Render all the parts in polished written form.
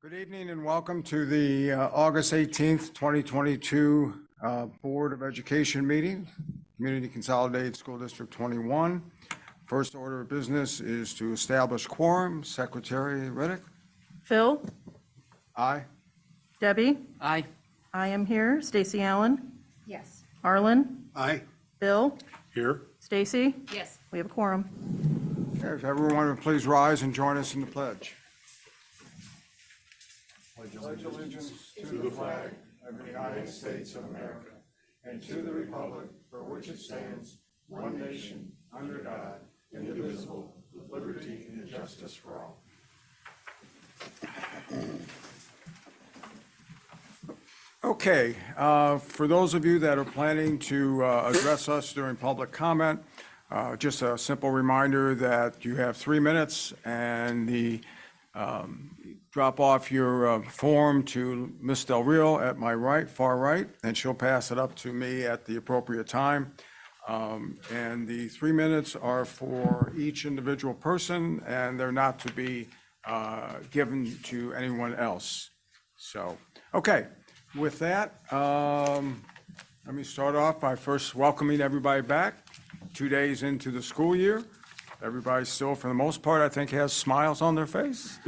Good evening and welcome to the August 18th, 2022 Board of Education meeting, Community Consolidated School District 21. First order of business is to establish quorum. Secretary Riddick? Phil? Aye. Debbie? Aye. I am here. Stacy Allen? Yes. Arlen? Aye. Bill? Here. Stacy? Yes. We have a quorum. Okay, if everyone would please rise and join us in the pledge. Pledge allegiance to the flag of the United States of America and to the republic for which it stands, one nation, under God, indivisible, with liberty and justice for all. Okay, for those of you that are planning to address us during public comment, just a simple reminder that you have 3 minutes and drop off your form to Ms. Del Rio at my right, far right, and she'll pass it up to me at the appropriate time. And the 3 minutes are for each individual person, and they're not to be given to anyone else. So, okay, with that, let me start off by first welcoming everybody back 2 days into the school year. Everybody still, for the most part, I think, has smiles on their face.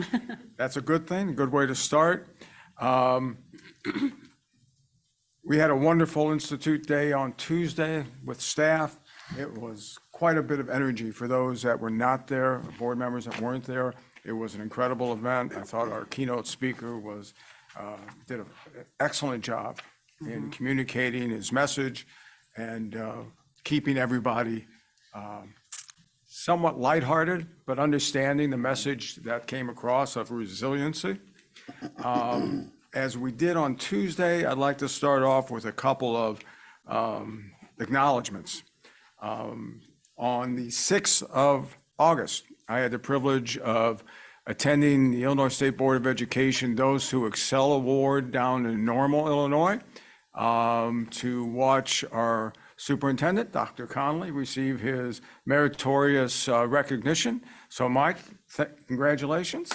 That's a good thing, a good way to start. We had a wonderful Institute Day on Tuesday with staff. It was quite a bit of energy for those that were not there, board members that weren't there. It was an incredible event. I thought our keynote speaker did an excellent job in communicating his message and keeping everybody somewhat lighthearted, but understanding the message that came across of resiliency. As we did on Tuesday, I'd like to start off with a couple of acknowledgements. On the 6th of August, I had the privilege of attending the Illinois State Board of Education Those Who Excel Award down in Normal, Illinois, to watch our Superintendent, Dr. Conley, receive his meritorious recognition. So, Mike, congratulations.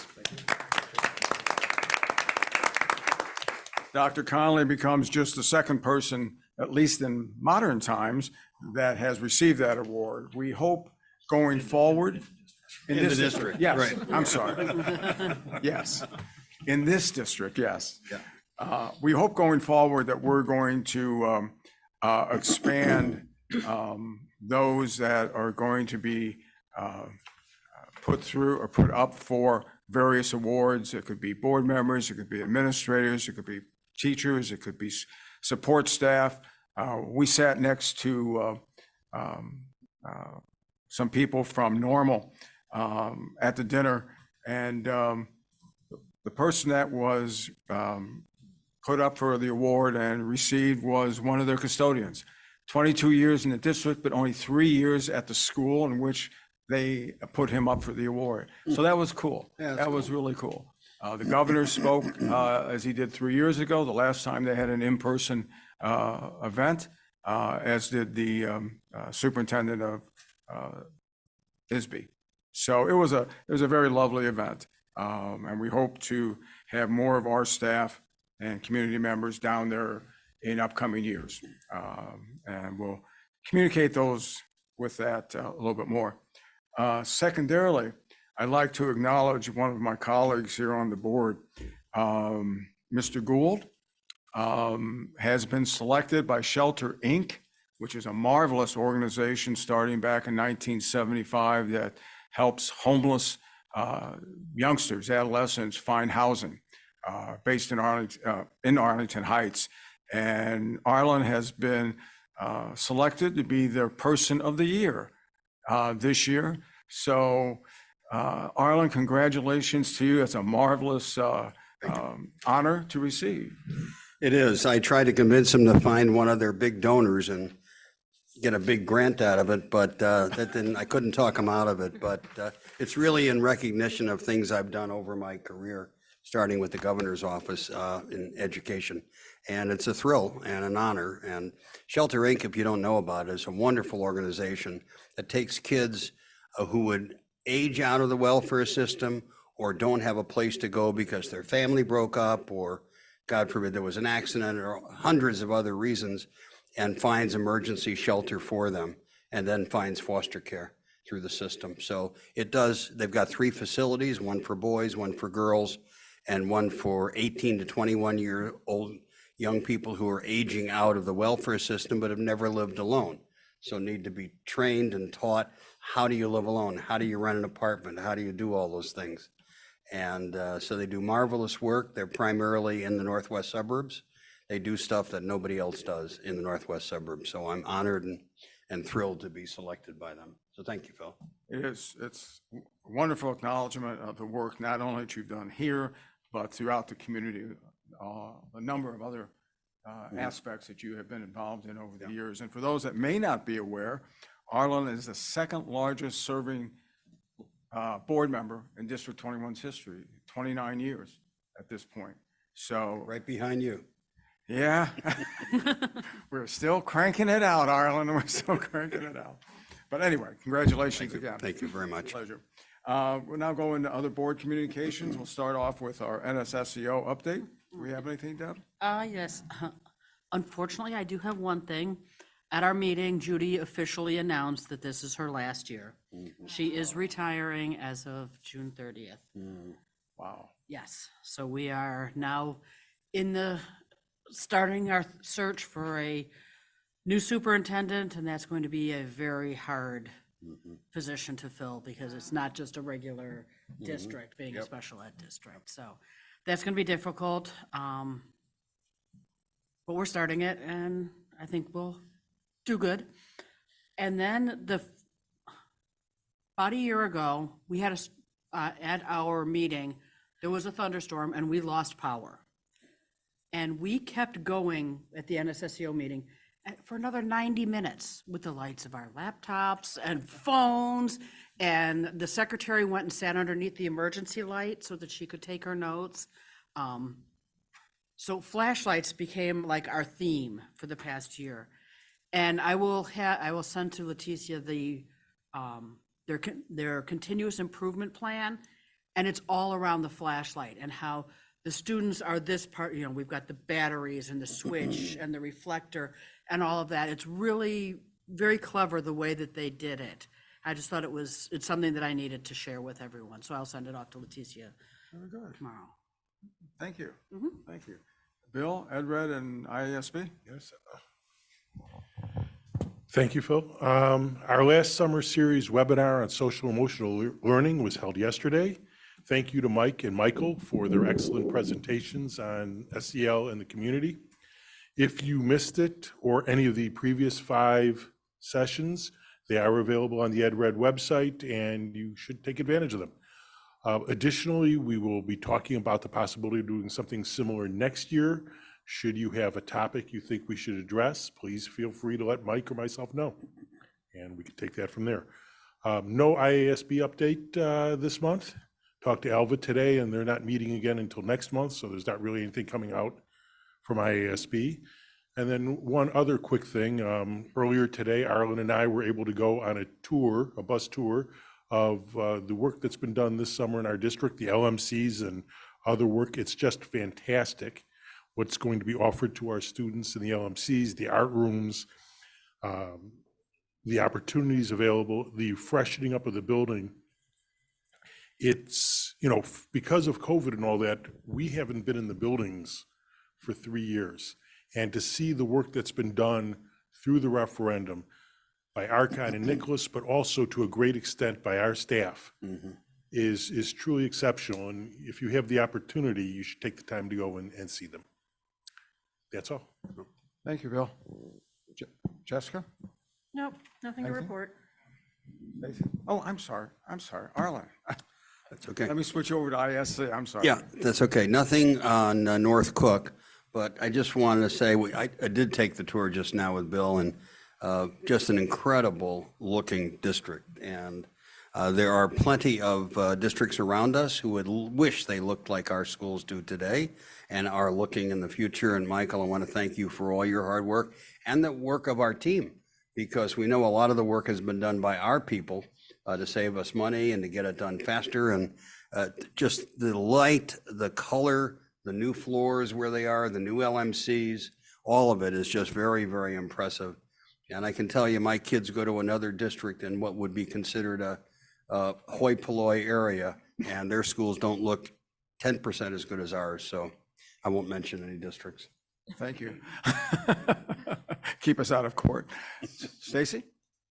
Dr. Conley becomes just the second person, at least in modern times, that has received that award. We hope going forward In this district. Yes, Right. I'm sorry. Yes, in this district, yes. Yeah. We hope going forward that we're going to expand those that are going to be put through or put up for various awards. It could be board members, it could be administrators, it could be teachers, it could be support staff. We sat next to some people from Normal at the dinner, and the person that was put up for the award and received was one of their custodians. 22 years in the district, but only 3 years at the school in which they put him up for the award. So that was cool. Yeah, that's that was really cool. The governor spoke as he did 3 years ago, the last time they had an in-person event, as did the superintendent of Iasb. So it was a very lovely event, and we hope to have more of our staff and community members down there in upcoming years. And we'll communicate those with that a little bit more. Secondarily, I'd like to acknowledge one of my colleagues here on the board, Mr. Gould, has been selected by Shelter Inc., which is a marvelous organization starting back in 1975 that helps homeless youngsters, adolescents find housing. Based in Arlington Heights, and Arlen has been selected to be their Person of the Year this year. So, Arlen, congratulations to you. It's a marvelous honor to receive. It is. I tried to convince them to find one of their big donors and get a big grant out of it, but that didn't. I couldn't talk them out of it. But it's really in recognition of things I've done over my career, starting with the governor's office in education. And it's a thrill and an honor. And Shelter Inc., if you don't know about it, is a wonderful organization that takes kids who would age out of the welfare system or don't have a place to go because their family broke up, or God forbid there was an accident, or hundreds of other reasons, and finds emergency shelter for them, and then finds foster care through the system. So it does, they've got 3 facilities, one for boys, one for girls, and one for 18 to 21-year-old young people who are aging out of the welfare system but have never lived alone. So need to be trained and taught, how do you live alone? How do you rent an apartment? How do you do all those things? And so they do marvelous work. They're primarily in the northwest suburbs. They do stuff that nobody else does in the northwest suburbs. So I'm honored and thrilled to be selected by them. So thank you, Phil. It's a wonderful acknowledgement of the work, not only that you've done here, but throughout the community, a number of other aspects that you have been involved in over the years. And for those that may not be aware, Arlen is the 2nd largest serving board member in District 21's history, 29 years at this point. So, Right behind you. yeah, we're still cranking it out, Arlen. We're still cranking it out. But anyway, congratulations again. Thank you very much. Pleasure. We'll now go into other board communications. We'll start off with our Nsseo update. Do we have anything, Deb? Yes. Unfortunately, I do have one thing. At our meeting, Judy officially announced that this is her last year. She is retiring as of June 30th. Wow. Yes, so we are now starting our search for a new superintendent, and that's going to be a very hard position to fill because it's not just a regular district, being a special ed district. So that's going to be difficult. But we're starting it, and I think we'll do good. And then about a year ago, we had at our meeting, there was a thunderstorm and we lost power. And we kept going at the Nsseo meeting for another 90 minutes with the lights of our laptops and phones. And the secretary went and sat underneath the emergency light so that she could take her notes. So flashlights became like our theme for the past year. And I will send to Leticia their continuous improvement plan, and it's all around the flashlight and how the students are this part, we've got the batteries and the switch and the reflector and all of that. It's really very clever the way that they did it. I just thought it's something that I needed to share with everyone. So I'll send it off to Leticia tomorrow. Thank you. Thank you. Bill, EdRed, and Iasb? Yes. Thank you, Phil. Our last summer series webinar on social emotional learning was held yesterday. Thank you to Mike and Michael for their excellent presentations on SEL and the community. If you missed it or any of the previous 5 sessions, they are available on the EdRed website and you should take advantage of them. Additionally, we will be talking about the possibility of doing something similar next year. Should you have a topic you think we should address, please feel free to let Mike or myself know, and we can take that from there. No IASB update this month. Talked to Alva today, and they're not meeting again until next month, so there's not really anything coming out from IASB. And then one other quick thing. Earlier today, Arlen and I were able to go on a bus tour of the work that's been done this summer in our district, the LMCs and other work. It's just fantastic what's going to be offered to our students in the LMCs, the art rooms, the opportunities available, the freshening up of the building. It's, because of COVID and all that, we haven't been in the buildings for 3 years. And to see the work that's been done through the referendum by Archon and Nicholas, but also to a great extent by our staff, is truly exceptional. And if you have the opportunity, you should take the time to go and see them. That's all. Thank you, Bill. Jessica? Nope, nothing to Anything? report. Nathan? Oh, I'm sorry. Arlen. That's okay. Let me switch over to ISC. I'm sorry. Yeah, that's okay. Nothing on North Cook, but I just wanted to say, I did take the tour just now with Bill, and just an incredible looking district. And there are plenty of districts around us who would wish they looked like our schools do today and are looking in the future. And Michael, I want to thank you for all your hard work and the work of our team, because we know a lot of the work has been done by our people to save us money and to get it done faster. And just the light, the color, the new floors where they are, the new LMCs, all of it is just very, very impressive. And I can tell you, my kids go to another district in what would be considered a hoi polloi area, and their schools don't look 10% as good as ours, so I won't mention any districts. Thank you. Keep us out of court. Stacy?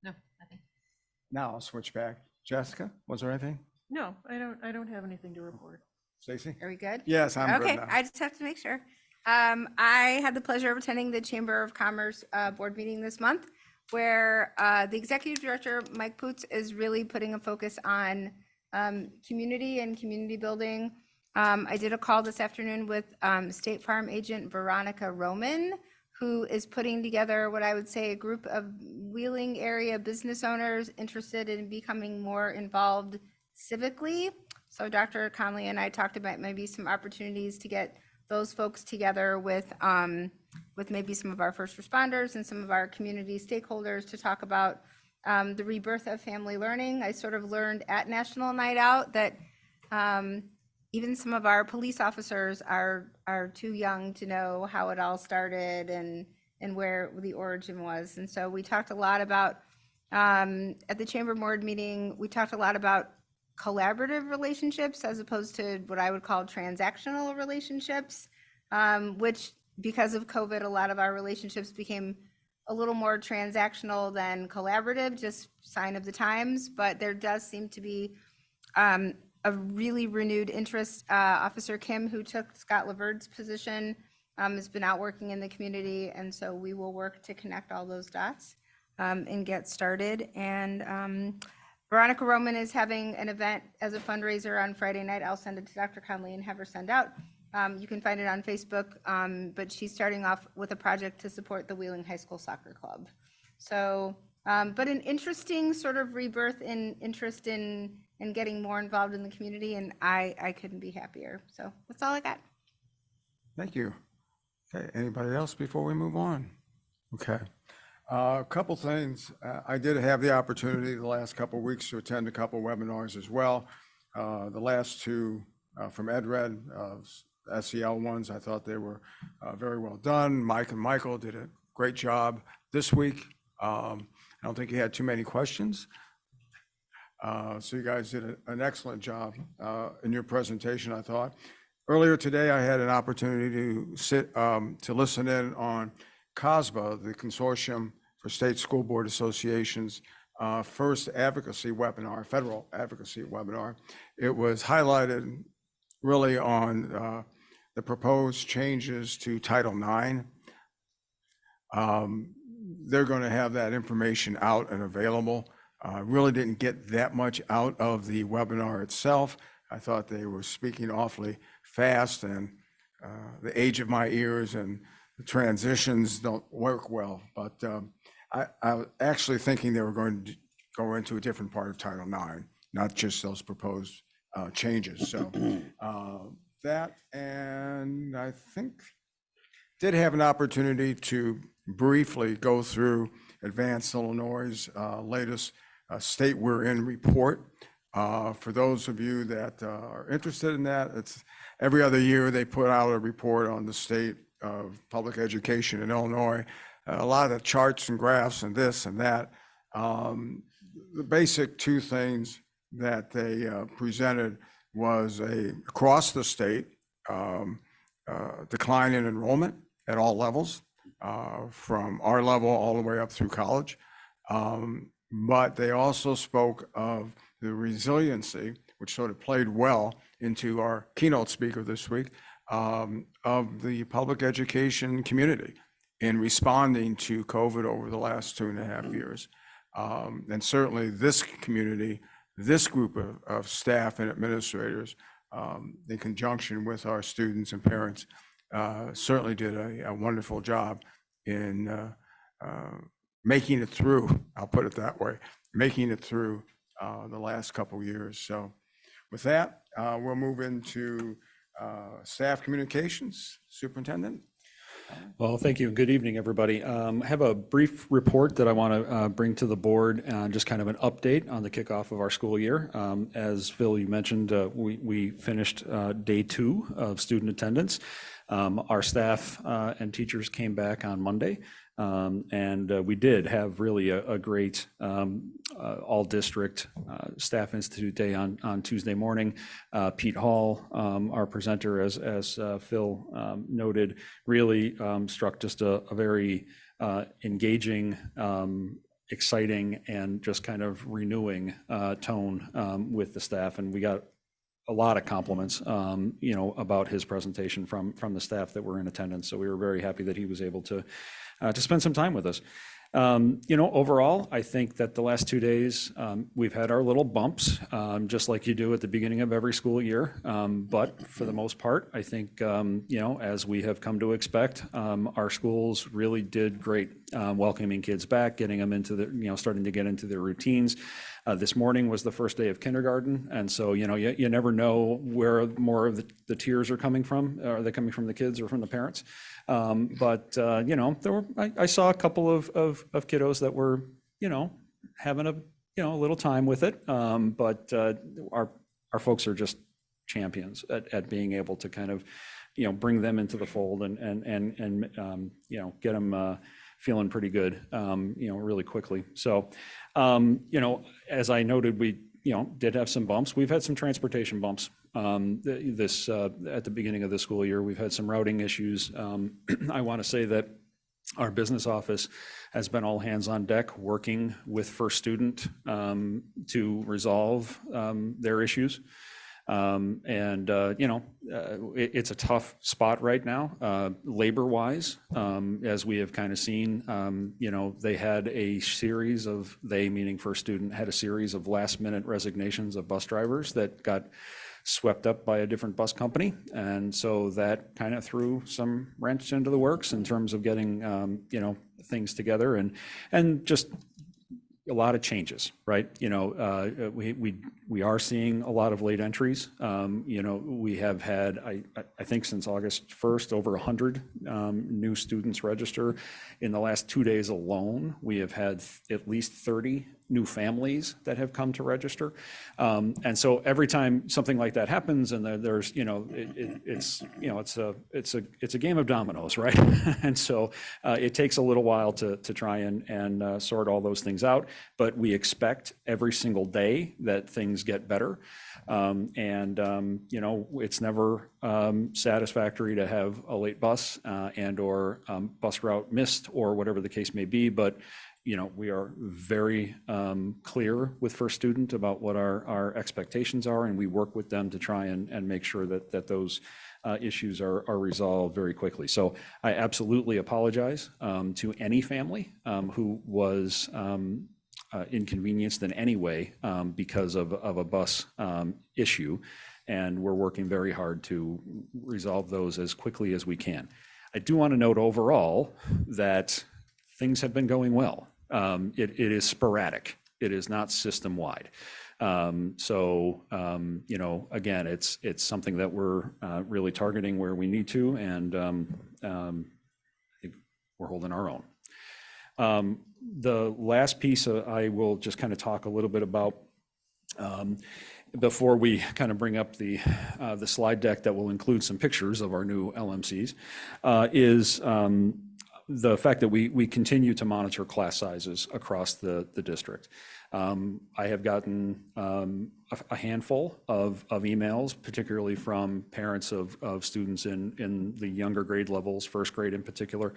No, nothing. Now I'll switch back. Jessica, was there anything? No, I don't have anything to report. Stacy? Are we good? Yes, I'm good Okay, now. I just have to make sure. I had the pleasure of attending the Chamber of Commerce board meeting this month, where the executive director, Mike Poots, is really putting a focus on community and community building. I did a call this afternoon with State Farm agent Veronica Roman, who is putting together what I would say a group of Wheeling area business owners interested in becoming more involved civically. So Dr. Conley and I talked about maybe some opportunities to get those folks together with maybe some of our first responders and some of our community stakeholders to talk about the rebirth of family learning. I sort of learned at National Night Out that even some of our police officers are too young to know how it all started and where the origin was. And so we talked a lot about, at the Chamber Board meeting, we talked a lot about collaborative relationships as opposed to what I would call transactional relationships, which because of COVID, a lot of our relationships became a little more transactional than collaborative, just sign of the times. But there does seem to be a really renewed interest. Officer Kim, who took Scott Laverd's position, has been out working in the community. And so we will work to connect all those dots and get started. And Veronica Roman is having an event as a fundraiser on Friday night. I'll send it to Dr. Conley and have her send out. You can find it on Facebook, but she's starting off with a project to support the Wheeling High School Soccer Club. So, but an interesting sort of rebirth in interest in getting more involved in the community, and I couldn't be happier. So that's all I got. Thank you. Okay, anybody else before we move on? Okay. A couple things. I did have the opportunity the last couple of weeks to attend a couple of webinars as well. The last two from EdRed, SEL ones, I thought they were very well done. Mike and Michael did a great job this week. I don't think you had too many questions. So you guys did an excellent job in your presentation, I thought. Earlier today, I had an opportunity to to listen in on COSBA, the Consortium for State School Board Associations, first advocacy webinar, federal advocacy webinar. It was highlighted really on the proposed changes to Title IX. They're going to have that information out and available. Really didn't get that much out of the webinar itself. I thought they were speaking awfully fast, and the age of my ears and the transitions don't work well. But I was actually thinking they were going to go into a different part of Title IX, not just those proposed changes. So that, and I think did have an opportunity to briefly go through Advanced Illinois' latest State We're In report. For those of you that are interested in that, it's every other year they put out a report on the state of public education in Illinois. A lot of charts and graphs and this and that. The basic two things that they presented was across the state decline in enrollment at all levels, from our level all the way up through college. But they also spoke of the resiliency, which sort of played well into our keynote speaker this week, of the public education community in responding to COVID over the last 2.5 years. And certainly this community, this group of staff and administrators, in conjunction with our students and parents, certainly did a wonderful job in making it through, I'll put it that way, making it through the last couple of years. So with that, we'll move into staff communications. Superintendent? Well, thank you. Good evening, everybody. I have a brief report that I want to bring to the board, just kind of an update on the kickoff of our school year. As Phil, you mentioned, we finished day 2 of student attendance. Our staff and teachers came back on Monday, and we did have really a great all-district Staff Institute Day on Tuesday morning. Pete Hall, our presenter, as Phil noted, really struck just a very engaging, exciting, and just kind of renewing tone with the staff, and we got a lot of compliments, about his presentation from the staff that were in attendance. So we were very happy that he was able to spend some time with us. Overall, I think that the last 2 days, we've had our little bumps, just like you do at the beginning of every school year. But for the most part, I think, as we have come to expect, our schools really did great, welcoming kids back, getting them into the, starting to get into their routines. This morning was the first day of kindergarten, and so, you never know where more of the tears are coming from. Are they coming from the kids or from the parents? But I saw a couple of kiddos that were, having a little time with it. But our folks are just champions at being able to kind of, bring them into the fold and get them feeling pretty good, really quickly. So, as I noted, we, did have some bumps. We've had some transportation bumps. At the beginning of the school year, we've had some routing issues. I want to say that our business office has been all hands on deck working with First Student to resolve their issues. It's a tough spot right now, labor-wise, as we have kind of seen. They had a series of, meaning First Student, had a series of last-minute resignations of bus drivers that got swept up by a different bus company. And so that kind of threw some wrench into the works in terms of getting, things together and just a lot of changes, right? We are seeing a lot of late entries. We have had, I think since August 1st, over 100 new students register. In the last 2 days alone, we have had at least 30 new families that have come to register. And so every time something like that happens, and there's, it's a game of dominoes, right? And so it takes a little while to try and sort all those things out, but we expect every single day that things get better. It's never satisfactory to have a late bus and or bus route missed or whatever the case may be, but we are very clear with First Student about what our expectations are, and we work with them to try and make sure that those issues are resolved very quickly. So I absolutely apologize to any family who was inconvenienced in any way because of a bus issue, and we're working very hard to resolve those as quickly as we can. I do want to note overall that things have been going well. It is sporadic. It is not system-wide. Again, it's something that we're really targeting where we need to, and I think we're holding our own. The last piece I will just kind of talk a little bit about before we kind of bring up the slide deck that will include some pictures of our new LMCs is the fact that we continue to monitor class sizes across the district. I have gotten a handful of emails, particularly from parents of students in the younger grade levels, first grade in particular,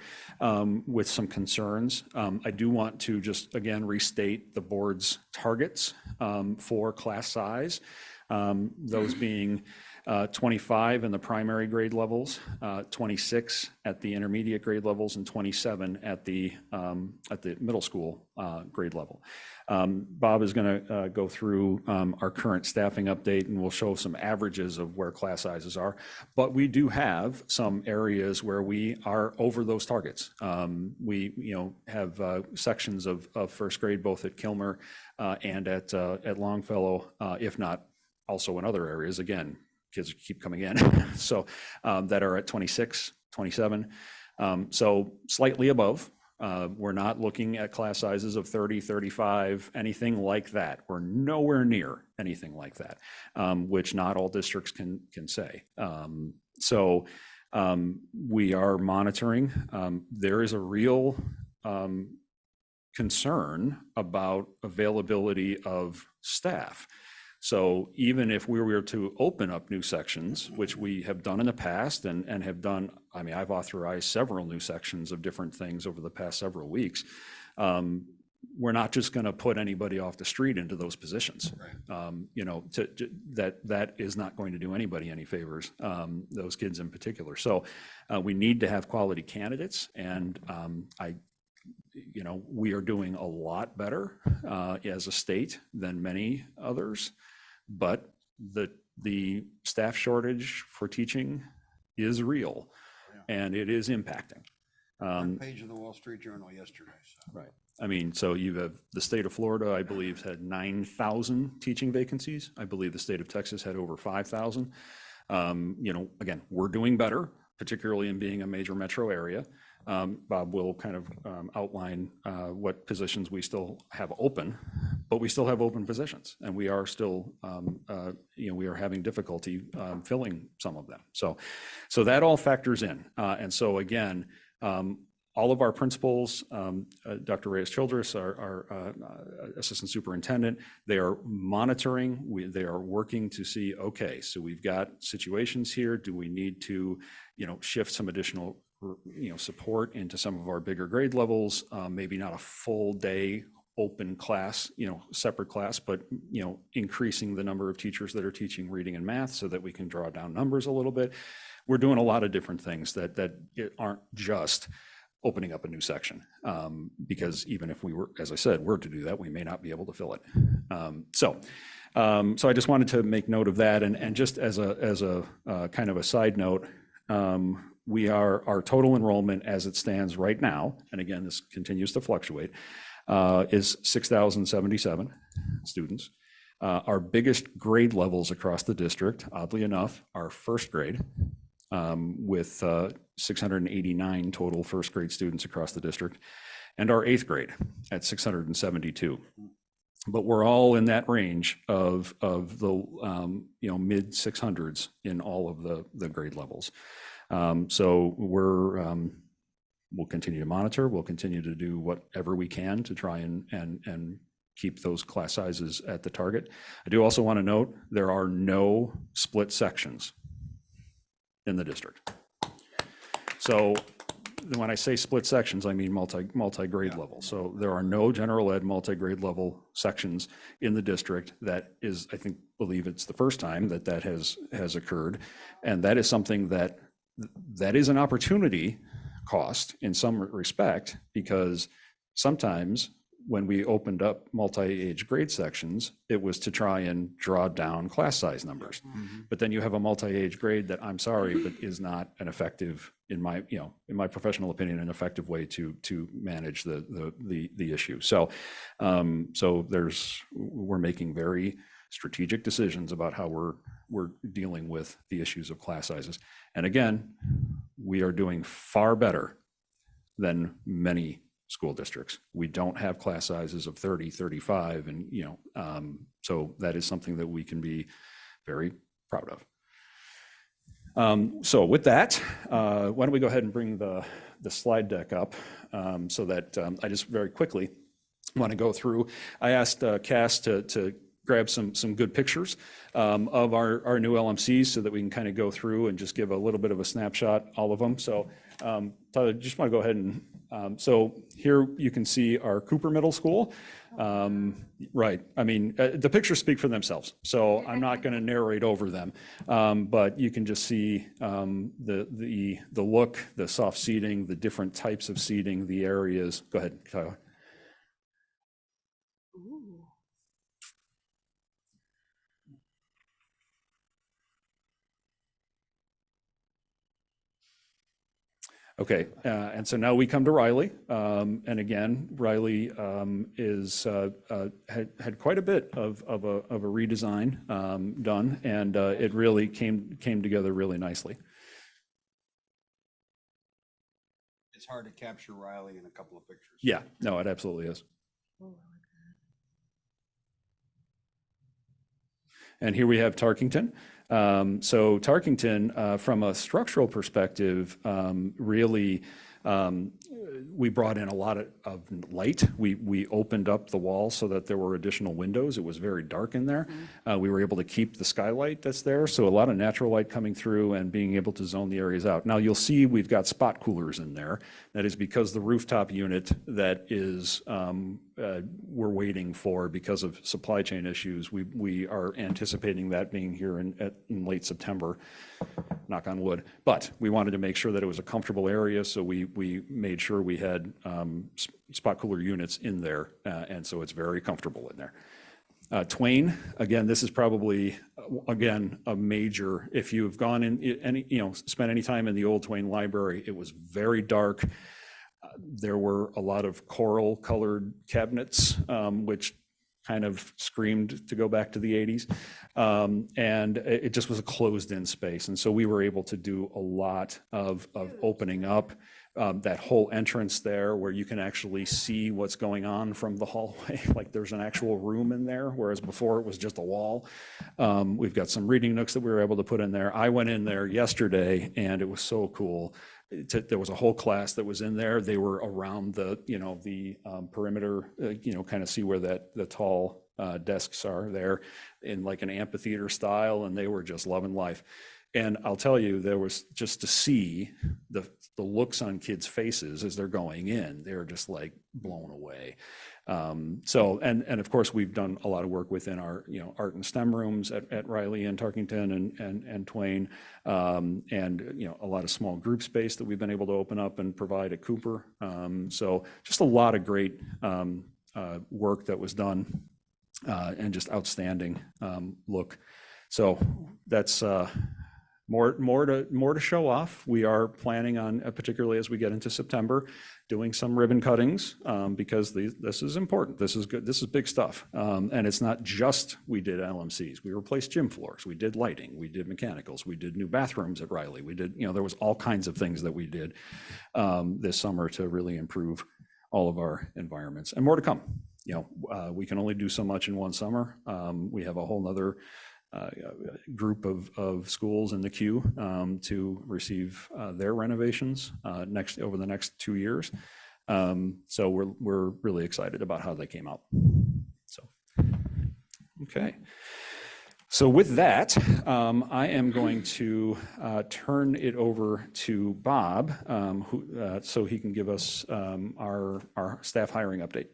with some concerns. I do want to just, again, restate the board's targets for class size, those being 25 in the primary grade levels, 26 at the intermediate grade levels, and 27 at the middle school grade level. Bob is going to go through our current staffing update, and we'll show some averages of where class sizes are. But we do have some areas where we are over those targets. We have sections of first grade both at Kilmer and at Longfellow, if not also in other areas. Again, kids keep coming in, so that are at 26, 27. So slightly above. We're not looking at class sizes of 30, 35, anything like that. We're nowhere near anything like that, which not all districts can say. So we are monitoring. There is a real concern about availability of staff. So even if we were to open up new sections, which we have done in the past and have done, I mean, I've authorized several new sections of different things over the past several weeks. We're not just going to put anybody off the street into those positions. You know, that is not going to do anybody any favors, those kids in particular. So we need to have quality candidates, and you know, we are doing a lot better as a state than many others, but the staff shortage for teaching is real, and it is impacting. Front page of the Wall Street Journal yesterday. So. Right. I mean, so you have the state of Florida, I believe, had 9,000 teaching vacancies. I believe the state of Texas had over 5,000. You know, again, we're doing better, particularly in being a major metro area. Bob will kind of outline what positions we still have open, but we still have open positions, and we are still, you know, we are having difficulty filling some of them. So that all factors in. And so again, all of our principals, Dr. Reyes-Childress, our assistant superintendent, they are monitoring. They are working to see, okay, so we've got situations here. Do we need to, you know, shift some additional, you know, support into some of our bigger grade levels? Maybe not a full day open class, you know, separate class, but, you know, increasing the number of teachers that are teaching reading and math so that we can draw down numbers a little bit. We're doing a lot of different things that aren't just opening up a new section, because even if we were, as I said, were to do that, we may not be able to fill it. So I just wanted to make note of that, and just as a kind of a side note, our total enrollment as it stands right now, and again, this continues to fluctuate, is 6,077 students. Our biggest grade levels across the district, oddly enough, are first grade, with 689 total first grade students across the district, and our eighth grade at 672. But we're all in that range of the you know, mid 600s in all of the grade levels. So we'll continue to monitor. We'll continue to do whatever we can to try and keep those class sizes at the target. I do also want to note there are no split sections in the district. So when I say split sections, I mean multi-grade level. So there are no general ed multi-grade level sections in the district. That is, I believe it's the first time that has occurred. And that is something that is an opportunity cost in some respect, because sometimes when we opened up multi-age grade sections, it was to try and draw down class size numbers. But then you have a multi-age grade that, I'm sorry, but is not an effective, in my professional opinion, an effective way to manage the issue. So we're making very strategic decisions about how we're dealing with the issues of class sizes. And again, we are doing far better than many school districts. We don't have class sizes of 30, 35, and, you know, so that is something that we can be very proud of. So with that, why don't we go ahead and bring the slide deck up, so that I just very quickly want to go through. I asked Cass to grab some good pictures of our new LMCs so that we can kind of go through and just give a little bit of a snapshot, all of them. So Tyler, just want to go ahead and, so here you can see our Cooper Middle School. Right, I mean, the pictures speak for themselves, so I'm not going to narrate over them, but you can just see the look, the soft seating, the different types of seating, the areas. Go ahead, Tyler. Okay, and so now we come to Riley, and again, Riley had quite a bit of a redesign done, and it really came together really nicely. hard to capture Riley in a couple of pictures. Yeah, no, it absolutely is. And here we have Tarkington. So Tarkington, from a structural perspective, really, we brought in a lot of light. We opened up the walls so that there were additional windows. It was very dark in there. We were able to keep the skylight that's there, so a lot of natural light coming through and being able to zone the areas out. Now, you'll see we've got spot coolers in there. That is because the rooftop unit that is, we're waiting for because of supply chain issues. We are anticipating that being here in late September, knock on wood. But we wanted to make sure that it was a comfortable area, so we made sure we had spot cooler units in there, and so it's very comfortable in there. Twain, again, this is probably, again, a major, if you've gone in, spent any time in the old Twain Library, it was very dark. There were a lot of coral colored cabinets, which kind of screamed to go back to the 80s. And it just was a closed-in space. And so we were able to do a lot of opening up that whole entrance there where you can actually see what's going on from the hallway. Like there's an actual room in there, whereas before it was just a wall. We've got some reading nooks that we were able to put in there. I went in there yesterday and it was so cool. There was a whole class that was in there. They were around the perimeter, kind of see where the tall desks are there in like an amphitheater style, and they were just loving life. And I'll tell you, there was just to see the looks on kids' faces as they're going in, they're just like blown away. So, and of course, we've done a lot of work within our, art and STEM rooms at Riley and Tarkington and Twain, and, a lot of small group space that we've been able to open up and provide at Cooper. So just a lot of great work that was done, and just outstanding look. So that's more to show off. We are planning on, particularly as we get into September, doing some ribbon cuttings, because this is important. This is good. This is big stuff. And it's not just we did LMCs. We replaced gym floors. We did lighting. We did mechanicals. We did new bathrooms at Riley. We did, there was all kinds of things that we did this summer to really improve all of our environments, and more to come. We can only do so much in one summer. We have a whole nother group of schools in the queue to receive their renovations over the next 2 years. So we're really excited about how they came out. So, okay. So with that, I am going to turn it over to Bob, so he can give us our staff hiring update.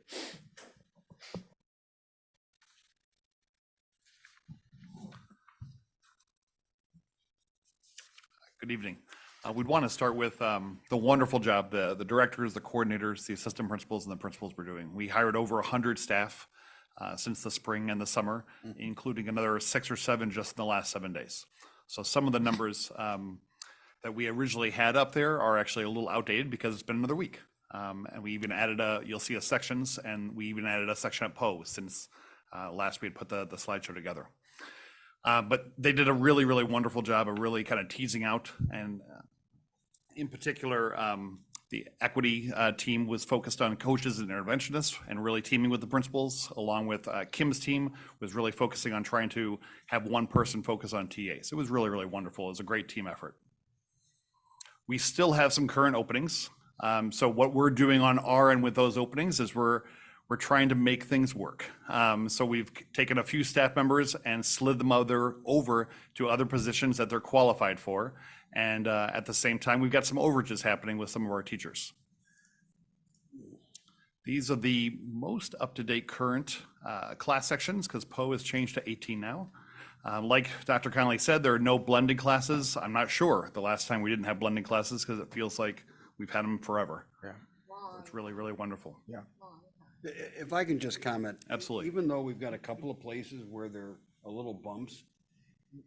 Good evening. We'd want to start with the wonderful job the directors, the coordinators, the assistant principals, and the principals were doing. We hired over 100 staff since the spring and the summer, including another 6 or 7 just in the last 7 days. So some of the numbers that we originally had up there are actually a little outdated because it's been another week. And we even added you'll see a sections, and we even added a section at Poe since last we had put the slideshow together. But they did a really, really wonderful job of really kind of teasing out, and in particular, the equity team was focused on coaches and interventionists and really teaming with the principals, along with Kim's team was really focusing on trying to have one person focus on TAs. It was really, really wonderful. It was a great team effort. We still have some current openings. So what we're doing on our end with those openings is we're trying to make things work. So we've taken a few staff members and slid them over to other positions that they're qualified for. And at the same time, we've got some overages happening with some of our teachers. These are the most up-to-date current class sections, because Poe has changed to 18 now. Like Dr. Connolly said, there are no blended classes. I'm not sure the last time we didn't have blended classes, because it feels like we've had them forever. Yeah. It's really, really wonderful. Yeah. If I can just comment. Absolutely. Even though we've got a couple of places where there are a little bumps,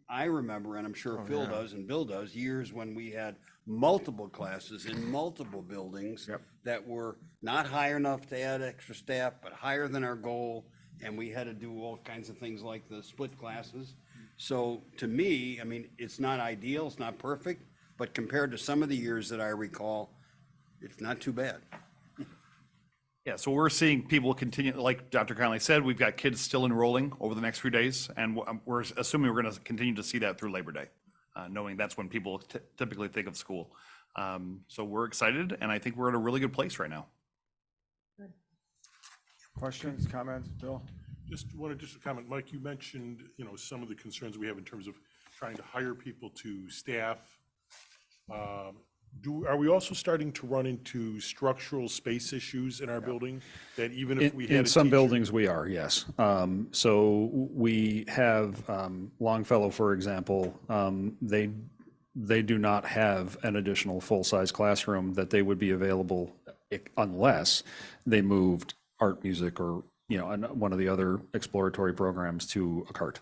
I remember, and I'm sure Phil does and Bill does, years when we had multiple classes in multiple buildings that were not high enough to add extra staff, but higher than our goal, and we had to do all kinds of things like the split classes. So to me, I mean, it's not ideal, it's not perfect, but compared to some of the years that I recall, It's not too bad. Yeah, so we're seeing people continue, like Dr. Conley said, we've got kids still enrolling over the next few days, and we're assuming we're going to continue to see that through Labor Day, knowing that's when people typically think of school. So we're excited, and I think we're at a really good place right now. Questions, comments, Bill? Just one additional comment. Mike, you mentioned, some of the concerns we have in terms of trying to hire people to staff. Are we also starting to run into structural space issues in our building that even if we had a In some teacher- buildings, we are, yes. So we have Longfellow, for example, they do not have an additional full-size classroom that they would be available unless they moved art, music, or, one of the other exploratory programs to a cart.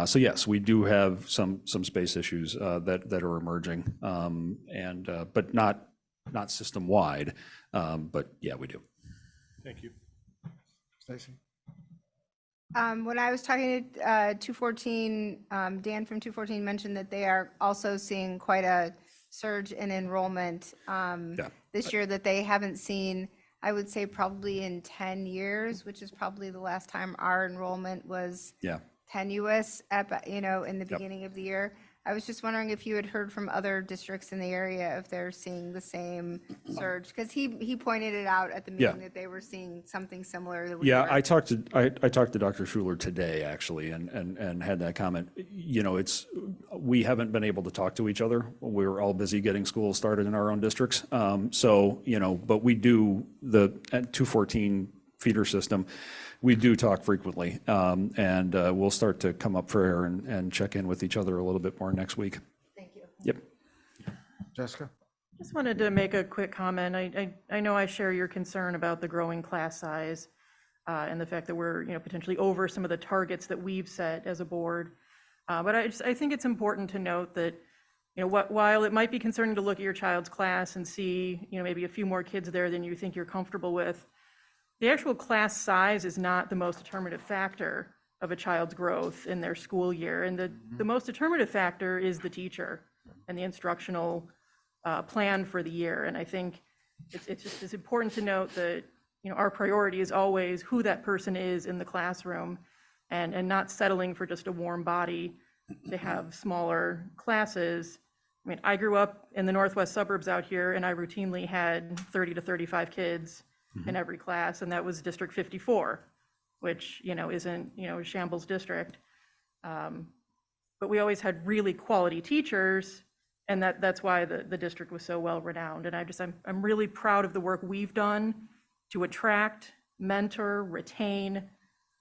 So yes, we do have some space issues that are emerging, but not system-wide, but yeah, we do. Thank you. Stacy? When I was talking to 214, Dan from 214 mentioned that they are also seeing quite a surge in enrollment this year that they haven't seen, I would say, probably in 10 years, which is probably the last time our enrollment was Yeah. tenuous in the beginning of the year. I was just wondering if you had heard from other districts in the area if they're seeing the same surge, because he pointed it out at the meeting that they were seeing something similar. That we Yeah, were. I talked to Dr. Schuler today, actually, and had that comment. We haven't been able to talk to each other. We were all busy getting schools started in our own districts. But we do, at 214 feeder system, we do talk frequently, and we'll start to come up for air and check in with each other a little bit more next week. Thank you. Yep. Jessica? Just wanted to make a quick comment. I know I share your concern about the growing class size and the fact that we're, potentially over some of the targets that we've set as a board. But I think it's important to note that, while it might be concerning to look at your child's class and see, maybe a few more kids there than you think you're comfortable with, the actual class size is not the most determinative factor of a child's growth in their school year. And the most determinative factor is the teacher and the instructional plan for the year. And I think it's important to note that, our priority is always who that person is in the classroom and not settling for just a warm body to have smaller classes. I mean, I grew up in the northwest suburbs out here, and I routinely had 30 to 35 kids in every class, and that was District 54, which, isn't, a shambles district. But we always had really quality teachers, and that's why the district was so well renowned. And I'm really proud of the work we've done to attract, mentor, retain,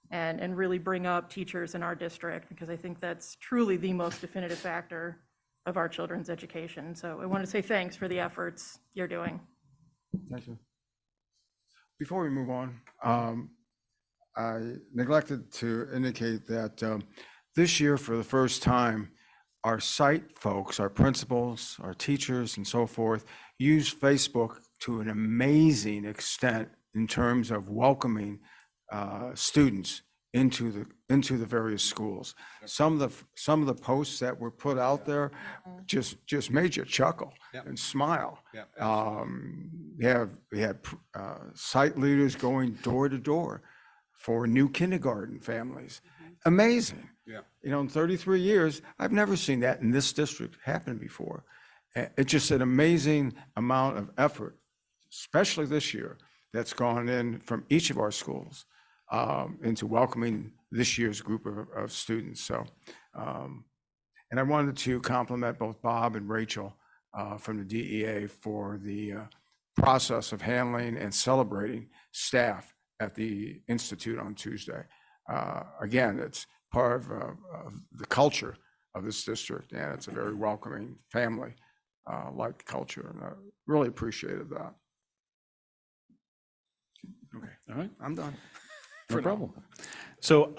and really bring up teachers in our district, because I think that's truly the most definitive factor of our children's education. So I want to say thanks for the efforts you're doing. Thank you. Before we move on, I neglected to indicate that this year, for the first time, our site folks, our principals, our teachers, and so forth, use Facebook to an amazing extent in terms of welcoming students into the various schools. Some of the posts that were put out there just made you chuckle and smile. We had site leaders going door to door for new kindergarten families. Amazing. In 33 years, I've never seen that in this district happen before. It's just an amazing amount of effort, especially this year, that's gone in from each of our schools into welcoming this year's group of students. So, and I wanted to compliment both Bob and Rachel from the DEA for the process of handling and celebrating staff at the Institute on Tuesday. Again, it's part of the culture of this district, and it's a very welcoming family-like culture, and I really appreciated that. Okay, All right. I'm done. No problem. So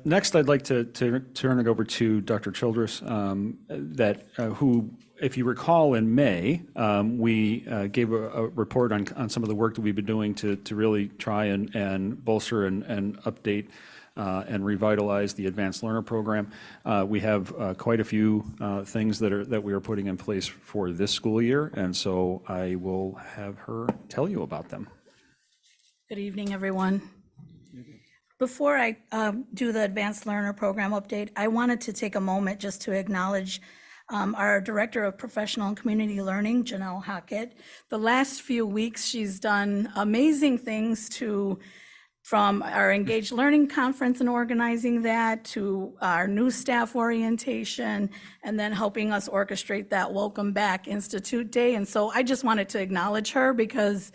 next, I'd like to turn it over to Dr. Childress, who, if you recall, in May, we gave a report on some of the work that we've been doing to really try and bolster and update and revitalize the Advanced Learner Program. We have quite a few things that we are putting in place for this school year, and so I will have her tell you about them. Good evening, everyone. Before I do the Advanced Learner Program update, I wanted to take a moment just to acknowledge our Director of Professional and Community Learning, Janelle Hockett. The last few weeks, she's done amazing things from our Engaged Learning Conference and organizing that, to our new staff orientation, and then helping us orchestrate that Welcome Back Institute Day. And so I just wanted to acknowledge her because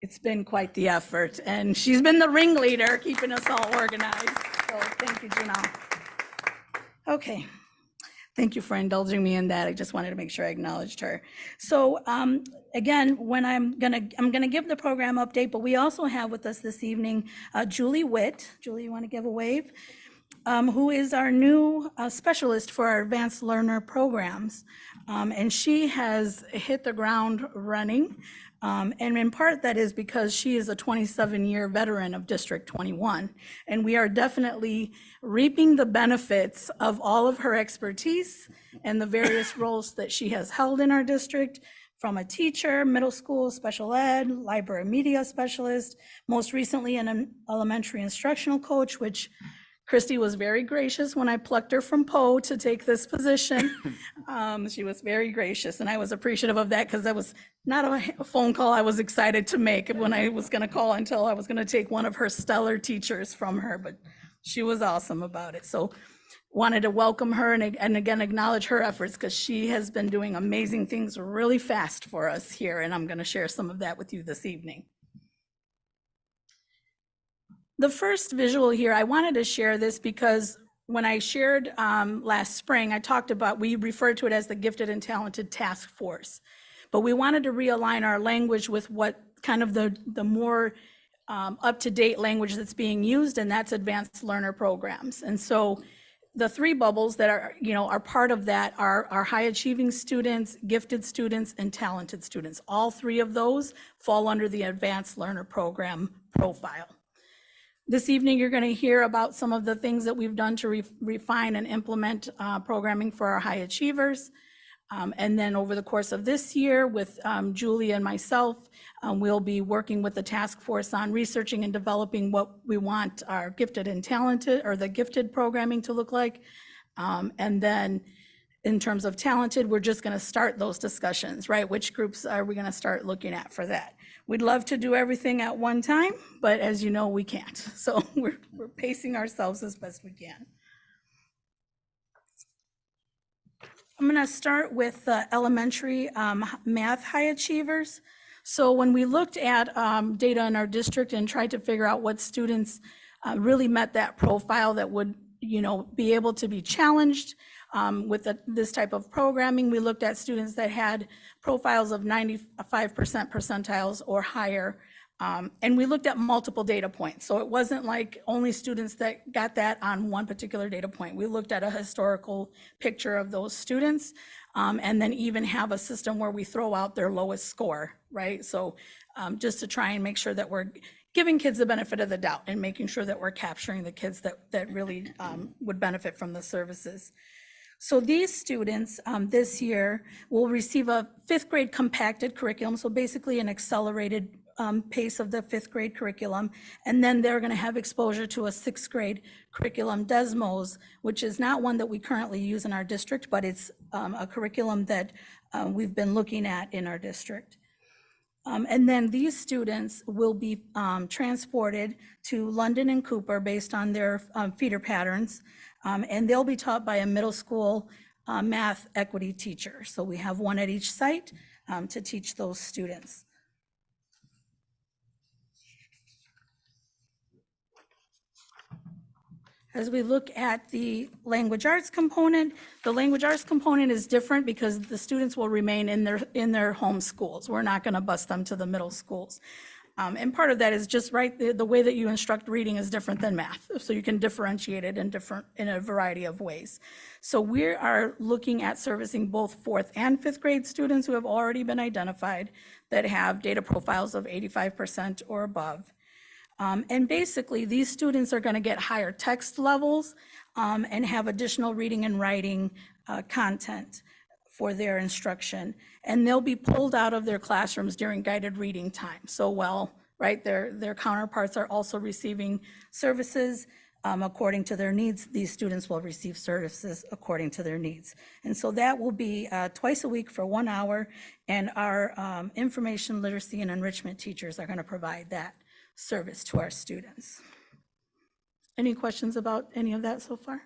it's been quite the effort, and she's been the ringleader, keeping us all organized. So thank you, Janelle. Okay. Thank you for indulging me in that. I just wanted to make sure I acknowledged her. So again, when I'm gonna give the program update, but we also have with us this evening Julie Witt. Julie, you want to give a wave? Who is our new specialist for our advanced learner programs. And she has hit the ground running. And in part that is because she is a 27-year veteran of District 21. And we are definitely reaping the benefits of all of her expertise and the various roles that she has held in our district, from a teacher, middle school, special ed, library media specialist, most recently an elementary instructional coach, which Christy was very gracious when I plucked her from Poe to take this position. She was very gracious, and I was appreciative of that because that was not a phone call I was excited to make when I was going to call until I was going to take one of her stellar teachers from her, but she was awesome about it. So wanted to welcome her and again acknowledge her efforts because she has been doing amazing things really fast for us here, and I'm going to share some of that with you this evening. The first visual here, I wanted to share this because when I shared last spring, I talked about, we referred to it as the Gifted and Talented Task Force, but we wanted to realign our language with what kind of the more up-to-date language that's being used, and that's advanced learner programs. And so the three bubbles that are part of that are high achieving students, gifted students, and talented students. All three of those fall under the advanced learner program profile. This evening, you're going to hear about some of the things that we've done to refine and implement programming for our high achievers. And then over the course of this year with Julie and myself, we'll be working with the task force on researching and developing what we want our gifted and talented, or the gifted programming, to look like. And then in terms of talented, we're just going to start those discussions, right? Which groups are we going to start looking at for that? We'd love to do everything at one time, but as you know, we can't. So we're pacing ourselves as best we can. I'm going to start with elementary math high achievers. So when we looked at data in our district and tried to figure out what students really met that profile that would, be able to be challenged with this type of programming, we looked at students that had profiles of 95% percentiles or higher. And we looked at multiple data points. So it wasn't like only students that got that on one particular data point. We looked at a historical picture of those students, and then even have a system where we throw out their lowest score, right? So just to try and make sure that we're giving kids the benefit of the doubt and making sure that we're capturing the kids that really would benefit from the services. So these students this year will receive a 5th grade compacted curriculum, so basically an accelerated pace of the 5th grade curriculum, and then they're going to have exposure to a 6th grade curriculum, Desmos, which is not one that we currently use in our district, but it's a curriculum that we've been looking at in our district. And then these students will be transported to London and Cooper based on their feeder patterns, and they'll be taught by a middle school math equity teacher. So we have one at each site to teach those students. As we look at the language arts component, the language arts component is different because the students will remain in their home schools. We're not going to bus them to the middle schools. And part of that is just the way that you instruct reading is different than math. So you can differentiate it in a variety of ways. So we are looking at servicing both 4th and 5th grade students who have already been identified that have data profiles of 85% or above. And basically, these students are going to get higher text levels and have additional reading and writing content for their instruction. And they'll be pulled out of their classrooms during guided reading time. So right, their counterparts are also receiving services according to their needs. These students will receive services according to their needs. And so that will be twice a week for 1 hour, and our information literacy and enrichment teachers are going to provide that service to our students. Any questions about any of that so far?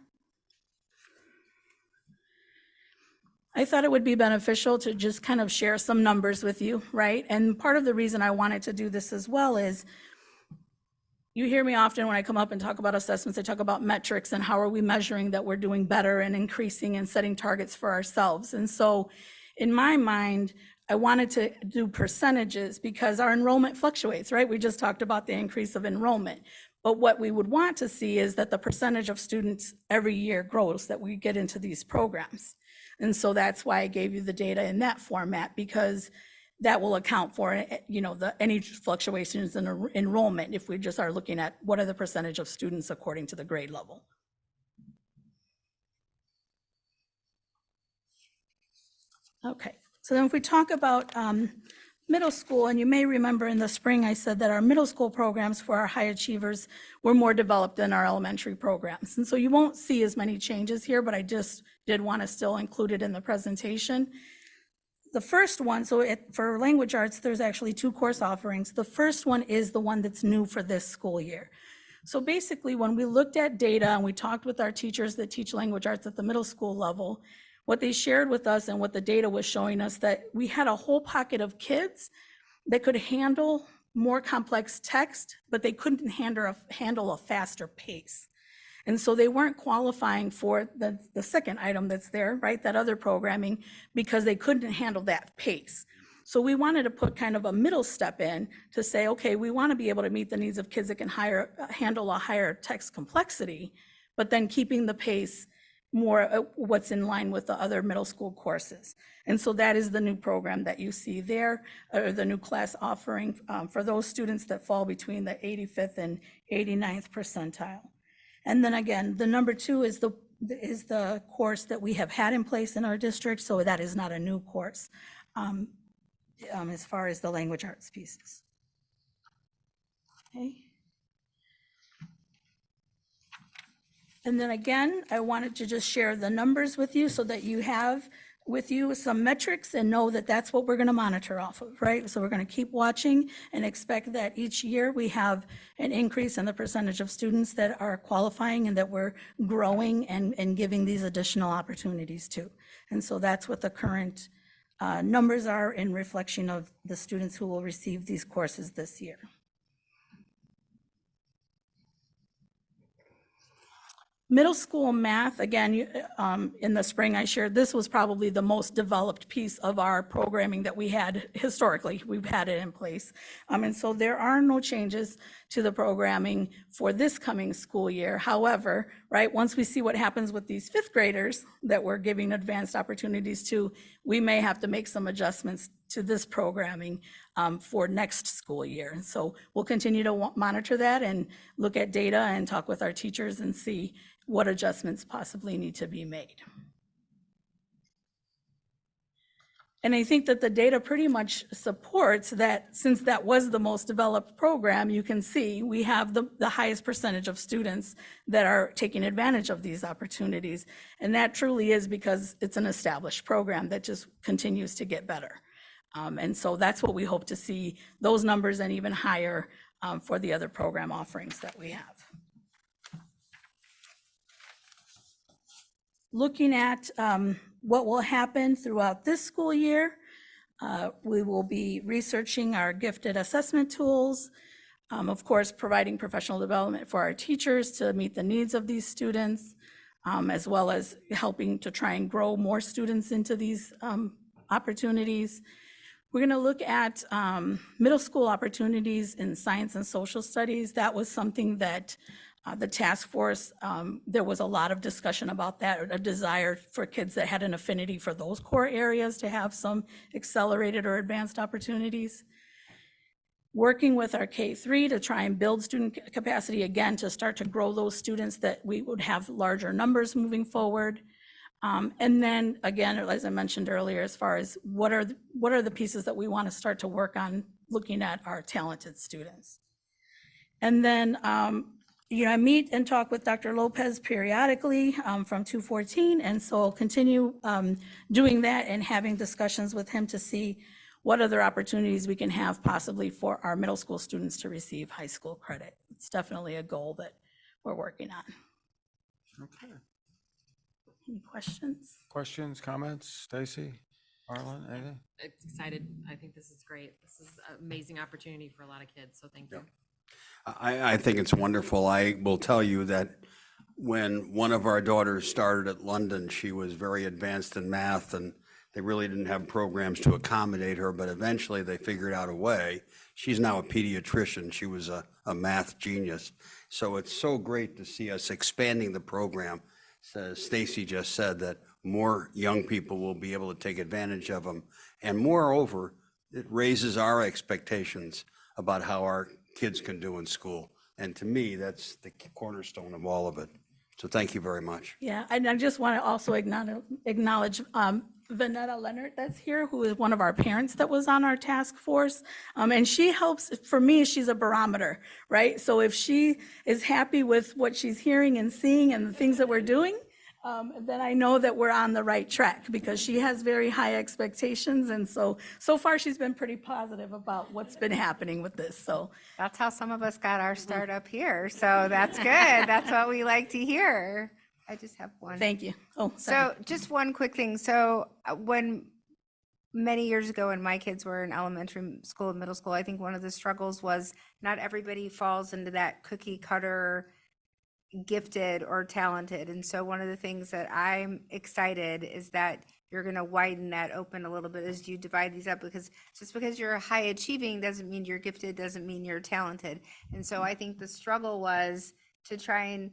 I thought it would be beneficial to just kind of share some numbers with you, right? And part of the reason I wanted to do this as well is you hear me often when I come up and talk about assessments, I talk about metrics and how are we measuring that we're doing better and increasing and setting targets for ourselves. And so in my mind, I wanted to do percentages because our enrollment fluctuates, right? We just talked about the increase of enrollment. But what we would want to see is that the percentage of students every year grows that we get into these programs. And so that's why I gave you the data in that format, because that will account for, any fluctuations in enrollment if we just are looking at what are the percentage of students according to the grade level. Okay, so then if we talk about middle school, and you may remember in the spring I said that our middle school programs for our high achievers were more developed than our elementary programs. And so you won't see as many changes here, but I just did want to still include it in the presentation. The first one, for language arts, there's actually 2 course offerings. The first one is the one that's new for this school year. So basically, when we looked at data and we talked with our teachers that teach language arts at the middle school level, what they shared with us and what the data was showing us, that we had a whole pocket of kids that could handle more complex text, but they couldn't handle a faster pace. And so they weren't qualifying for the second item that's there, right, that other programming, because they couldn't handle that pace. So we wanted to put kind of a middle step in to say, okay, we want to be able to meet the needs of kids that can handle a higher text complexity, but then keeping the pace more what's in line with the other middle school courses. And so that is the new program that you see there, or the new class offering for those students that fall between the 85th and 89th percentile. And then again, the number 2 is the course that we have had in place in our district, so that is not a new course as far as the language arts pieces. Okay. And then again, I wanted to just share the numbers with you so that you have with you some metrics and know that that's what we're going to monitor off of, right? So we're going to keep watching and expect that each year we have an increase in the percentage of students that are qualifying and that we're growing and giving these additional opportunities to. And so that's what the current numbers are in reflection of the students who will receive these courses this year. Middle school math, again, in the spring I shared, this was probably the most developed piece of our programming that we had historically. We've had it in place. And so there are no changes to the programming for this coming school year. However, right, once we see what happens with these 5th graders that we're giving advanced opportunities to, we may have to make some adjustments to this programming for next school year. And so we'll continue to monitor that and look at data and talk with our teachers and see what adjustments possibly need to be made. And I think that the data pretty much supports that, since that was the most developed program, you can see we have the highest percentage of students that are taking advantage of these opportunities. And that truly is because it's an established program that just continues to get better. And so that's what we hope to see, those numbers and even higher for the other program offerings that we have. Looking at what will happen throughout this school year, we will be researching our gifted assessment tools, of course, providing professional development for our teachers to meet the needs of these students, as well as helping to try and grow more students into these opportunities. We're going to look at middle school opportunities in science and social studies. That was something that the task force, there was a lot of discussion about that, a desire for kids that had an affinity for those core areas to have some accelerated or advanced opportunities. working with our K-3 to try and build student capacity again, to start to grow those students that we would have larger numbers moving forward. And then again, as I mentioned earlier, as far as what are the pieces that we want to start to work on, looking at our talented students. And then, I meet and talk with Dr. Lopez periodically from 214, and so I'll continue doing that and having discussions with him to see what other opportunities we can have possibly for our middle school students to receive high school credit. It's definitely a goal that we're working on. Okay. Any questions? Questions, comments? Stacy, Arlen, anything? Excited. I think this is great. This is an amazing opportunity for a lot of kids, so thank you. I think it's wonderful. I will tell you that when one of our daughters started at London, she was very advanced in math, and they really didn't have programs to accommodate her, but eventually they figured out a way. She's now a pediatrician. She was a math genius. So it's so great to see us expanding the program. So Stacy just said that more young people will be able to take advantage of them. And moreover, it raises our expectations about how our kids can do in school. And to me, that's the cornerstone of all of it. So thank you very much. Yeah, and I just want to also acknowledge Vanetta Leonard that's here, who is one of our parents that was on our task force. And she helps, for me, she's a barometer, right? So if she is happy with what she's hearing and seeing and the things that we're doing, then I know that we're on the right track, because she has very high expectations. And so far she's been pretty positive about what's been happening with this, so. That's how some of us got our start up here, so that's good. That's what we like to hear. I just have one. Thank you. Oh, sorry. So just one quick thing. So when many years ago when my kids were in elementary school and middle school, I think one of the struggles was not everybody falls into that cookie cutter gifted or talented. And so one of the things that I'm excited is that you're going to widen that open a little bit as you divide these up, because just because you're high achieving doesn't mean you're gifted, doesn't mean you're talented. And so I think the struggle was to try and,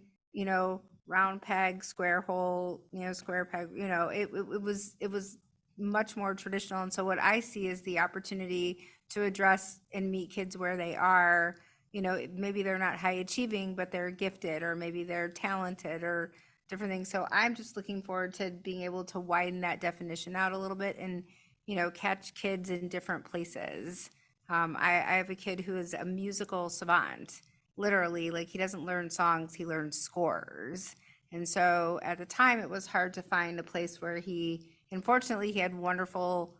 round peg, square hole, square peg, it was much more traditional. And so what I see is the opportunity to address and meet kids where they are. Maybe they're not high achieving, but they're gifted, or maybe they're talented, or different things. So I'm just looking forward to being able to widen that definition out a little bit and, catch kids in different places. I have a kid who is a musical savant, literally, like he doesn't learn songs, he learns scores. And so at the time it was hard to find a place where unfortunately he had wonderful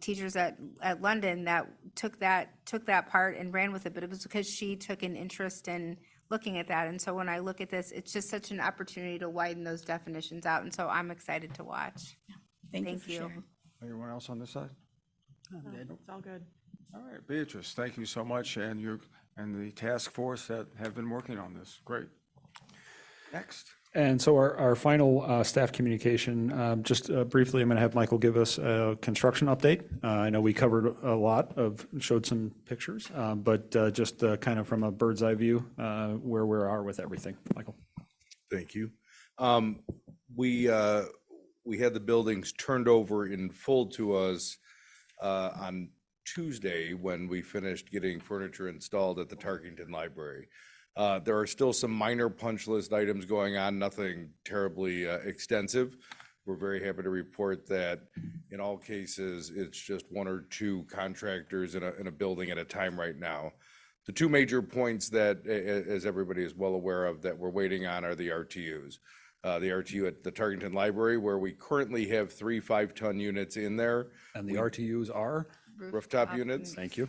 teachers at London that took that part and ran with it, but it was because she took an interest in looking at that. And so when I look at this, it's just such an opportunity to widen those definitions out. And so I'm excited to watch. Thank you Thank for you. sharing. Anyone else on this side? It's all good. All right, Beatrice, thank you so much, and you and the task force that have been working on this. Great. Next. And so our final staff communication, just briefly, I'm going to have Michael give us a construction update. I know we covered a lot showed some pictures, but just kind of from a bird's eye view, where we are with everything. Michael. Thank you. We had the buildings turned over in full to us on Tuesday when we finished getting furniture installed at the Tarkington Library. There are still some minor punch list items going on, nothing terribly extensive. We're very happy to report that in all cases, it's just one or two contractors in a building at a time right now. The two major points that, as everybody is well aware of, that we're waiting on are the RTUs. The RTU at the Tarkington Library, where we currently have 3 5-ton units in there. And the RTUs are? Rooftop units. Thank you.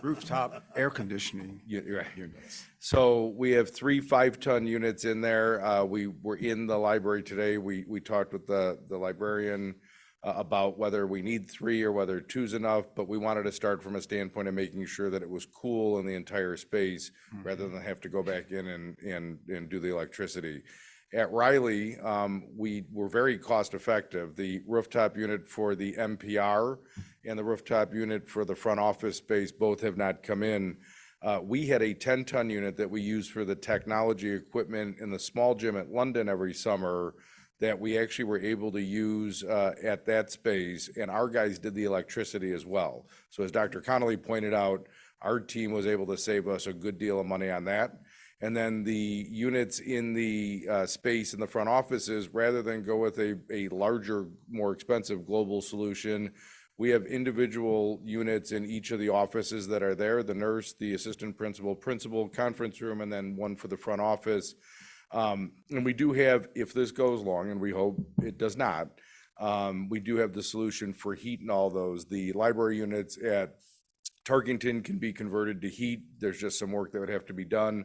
Rooftop air conditioning Right. units. So we have 3 5-ton units in there. We were in the library today. We talked with the librarian about whether we need 3 or whether 2's enough, but we wanted to start from a standpoint of making sure that it was cool in the entire space rather than have to go back in and do the electricity. At Riley, we were very cost effective. The rooftop unit for the MPR and the rooftop unit for the front office space both have not come in. We had a 10-ton unit that we use for the technology equipment in the small gym at London every summer that we actually were able to use at that space, and our guys did the electricity as well. So as Dr. Connolly pointed out, our team was able to save us a good deal of money on that. And then the units in the space in the front offices, rather than go with a larger, more expensive global solution, we have individual units in each of the offices that are there, the nurse, the assistant principal, principal, conference room, and then one for the front office. And we do have, if this goes long, and we hope it does not, we do have the solution for heat and all those. The library units at Tarkington can be converted to heat. There's just some work that would have to be done.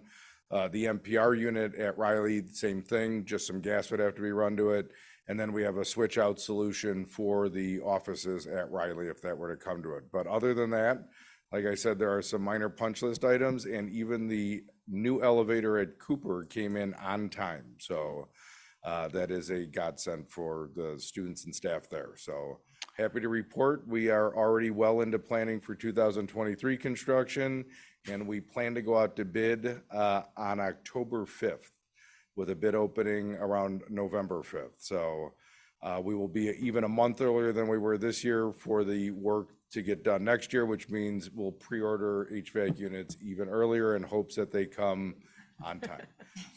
The NPR unit at Riley, same thing, just some gas would have to be run to it. And then we have a switch out solution for the offices at Riley if that were to come to it. But other than that, like I said, there are some minor punch list items, and even the new elevator at Cooper came in on time. So that is a godsend for the students and staff there. So happy to report we are already well into planning for 2023 construction, and we plan to go out to bid on October 5th with a bid opening around November 5th. So we will be even a month earlier than we were this year for the work to get done next year, which means we'll pre-order HVAC units even earlier in hopes that they come on time.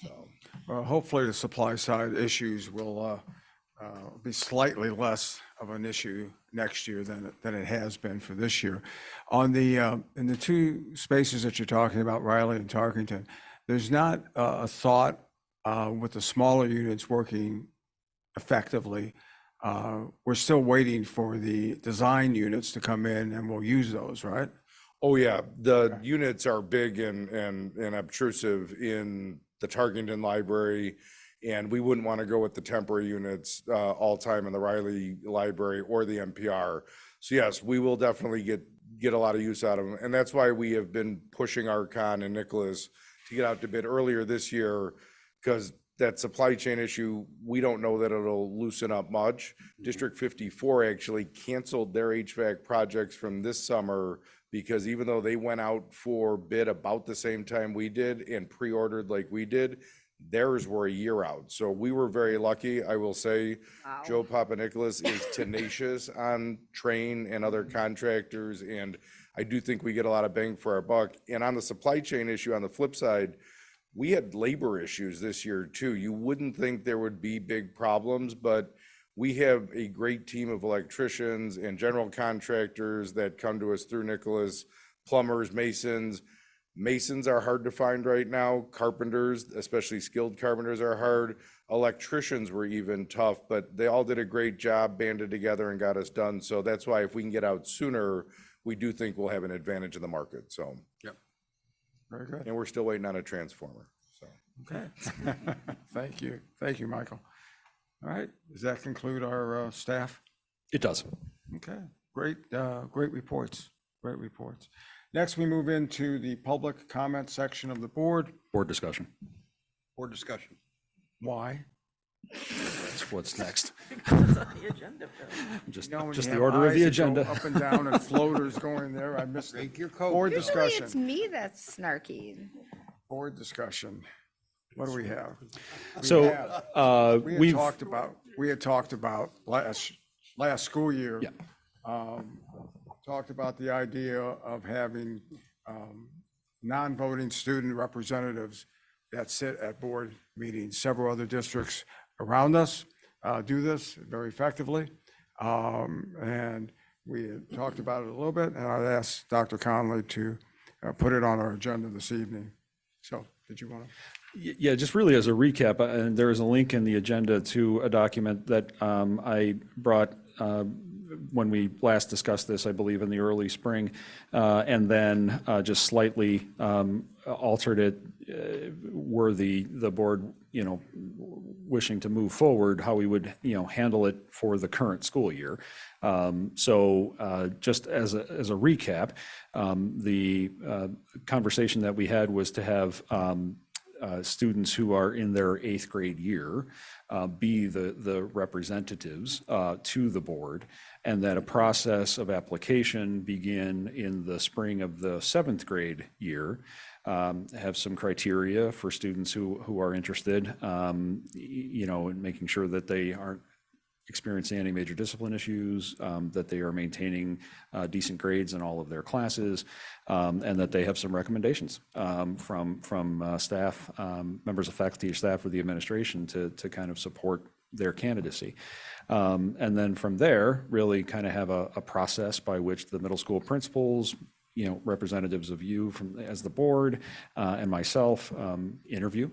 So Hopefully the supply side issues will be slightly less of an issue next year than it has been for this year. On the, in the two spaces that you're talking about, Riley and Tarkington, there's not a thought with the smaller units working effectively. We're still waiting for the design units to come in, and we'll use those, right? Oh, yeah, the units are big and obtrusive in the Tarkington Library, and we wouldn't want to go with the temporary units all time in the Riley Library or the NPR. So yes, we will definitely get a lot of use out of them, and that's why we have been pushing Archon and Nicholas to get out to bid earlier this year, because that supply chain issue, we don't know that it'll loosen up much. District 54 actually canceled their HVAC projects from this summer because even though they went out for bid about the same time we did and pre-ordered like we did, theirs were a year out. So we were very lucky, I will say. Wow. Joe Papanikolaou is tenacious on Train and other contractors, and I do think we get a lot of bang for our buck. And on the supply chain issue, on the flip side, we had labor issues this year too. You wouldn't think there would be big problems, but we have a great team of electricians and general contractors that come to us through Nicholas, plumbers, masons. Masons are hard to find right now. Carpenters, especially skilled carpenters, are hard. Electricians were even tough, but they all did a great job, banded together and got us done. So that's why if we can get out sooner, we do think we'll have an advantage in the market, so. Yep. Very good. And we're still waiting on a transformer, so. Okay. Thank you. Thank you, Michael. All right, does that conclude our staff? It does. Okay, great, great reports, great reports. Next, we move into the public comment section of the board. Board discussion. Board discussion. Why? That's what's next. The agenda, Phil. Just You know, when just you the have order of the eyes that go agenda. up and down and floaters going there, I missed Take it. your coat. Board Usually it's discussion, me that's snarky. board discussion. What do we have? So We had talked about last school year. Yeah. Talked about the idea of having non-voting student representatives that sit at board meetings. Several other districts around us do this very effectively. And we had talked about it a little bit, and I'd asked Dr. Conley to put it on our agenda this evening. So did you want to? Yeah, just really as a recap, and there is a link in the agenda to a document that I brought when we last discussed this, I believe, in the early spring, and then just slightly altered it were the board, wishing to move forward, how we would, handle it for the current school year. So just as a recap, the conversation that we had was to have students who are in their 8th grade year be the representatives to the board, and that a process of application begin in the spring of the 7th grade year, have some criteria for students who are interested, you know, in making sure that they aren't experiencing any major discipline issues, that they are maintaining decent grades in all of their classes, and that they have some recommendations from staff, members of faculty or staff or the administration to kind of support their candidacy. And then from there, really kind of have a process by which the middle school principals, you know, representatives of you from as the board and myself interview,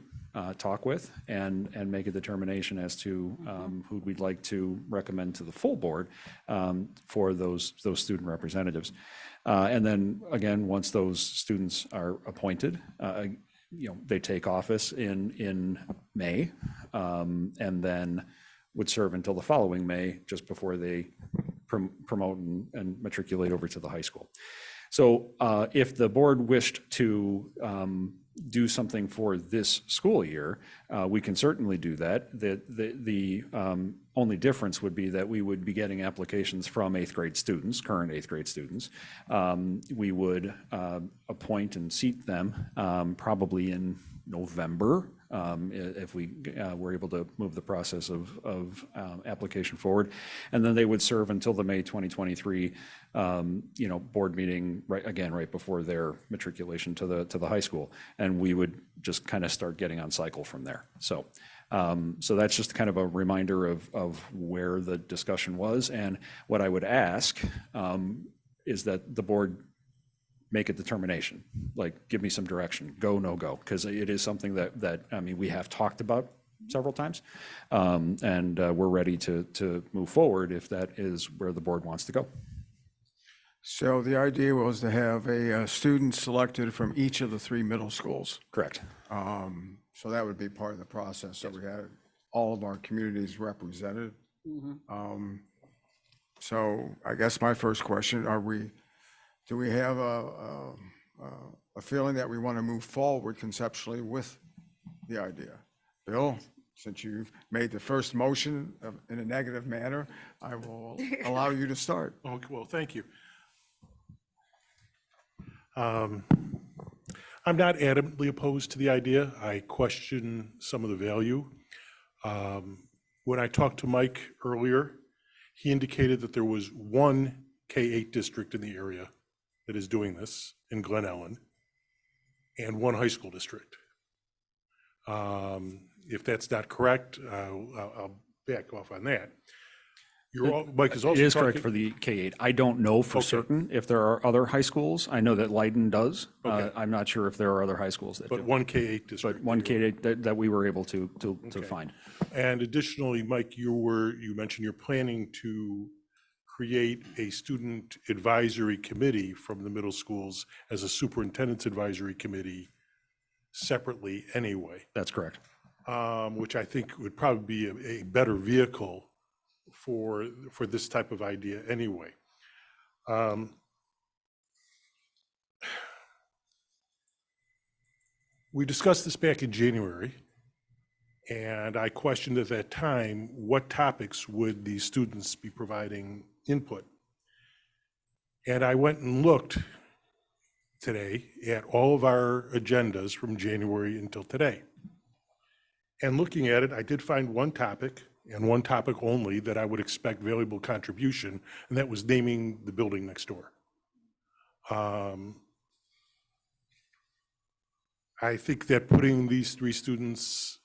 talk with, and make a determination as to who we'd like to recommend to the full board for those student representatives. And then again, once those students are appointed, you know, they take office in May, and then would serve until the following May, just before they promote and matriculate over to the high school. So if the board wished to do something for this school year, we can certainly do that. The only difference would be that we would be getting applications from eighth grade students, current eighth grade students. We would appoint and seat them probably in November, if we were able to move the process of application forward. And then they would serve until the May 2023 you know, board meeting, right before their matriculation to the high school. And we would just kind of start getting on cycle from there. So so that's just kind of a reminder of where the discussion was. And what I would ask is that the board make a determination, like give me some direction, go, no go, because it is something that I mean, we have talked about several times, and we're ready to move forward if that is where the board wants to go. So the idea was to have a student selected from each of the 3 middle schools. Correct. So that would be part of the process. So we had all of our communities represented. So I guess my first question, do we have a feeling that we want to move forward conceptually with the idea? Bill, since you've made the first motion in a negative manner, I will allow you to start. Okay, well, thank you. I'm not adamantly opposed to the idea. I question some of the value. When I talked to Mike earlier, he indicated that there was one K-8 district in the area that is doing this in Glen Ellen, and one high school district. If that's not correct, I'll back off on that. Mike is also It is correct talking- for the K-8. I don't know for certain if there are other high schools. I know that Leiden does. I'm not sure if there are other high schools that But do. one K-8 district. But one K-8 that we were able to find. And additionally, Mike, you mentioned you're planning to create a student advisory committee from the middle schools as a superintendent's advisory committee separately anyway, That's correct. which I think would probably be a better vehicle for this type of idea anyway. We discussed this back in January, and I questioned at that time, what topics would these students be providing input? And I went and looked today at all of our agendas from January until today. And looking at it, I did find one topic, and one topic only, that I would expect valuable contribution, and that was naming the building next door. I think that putting these 3 students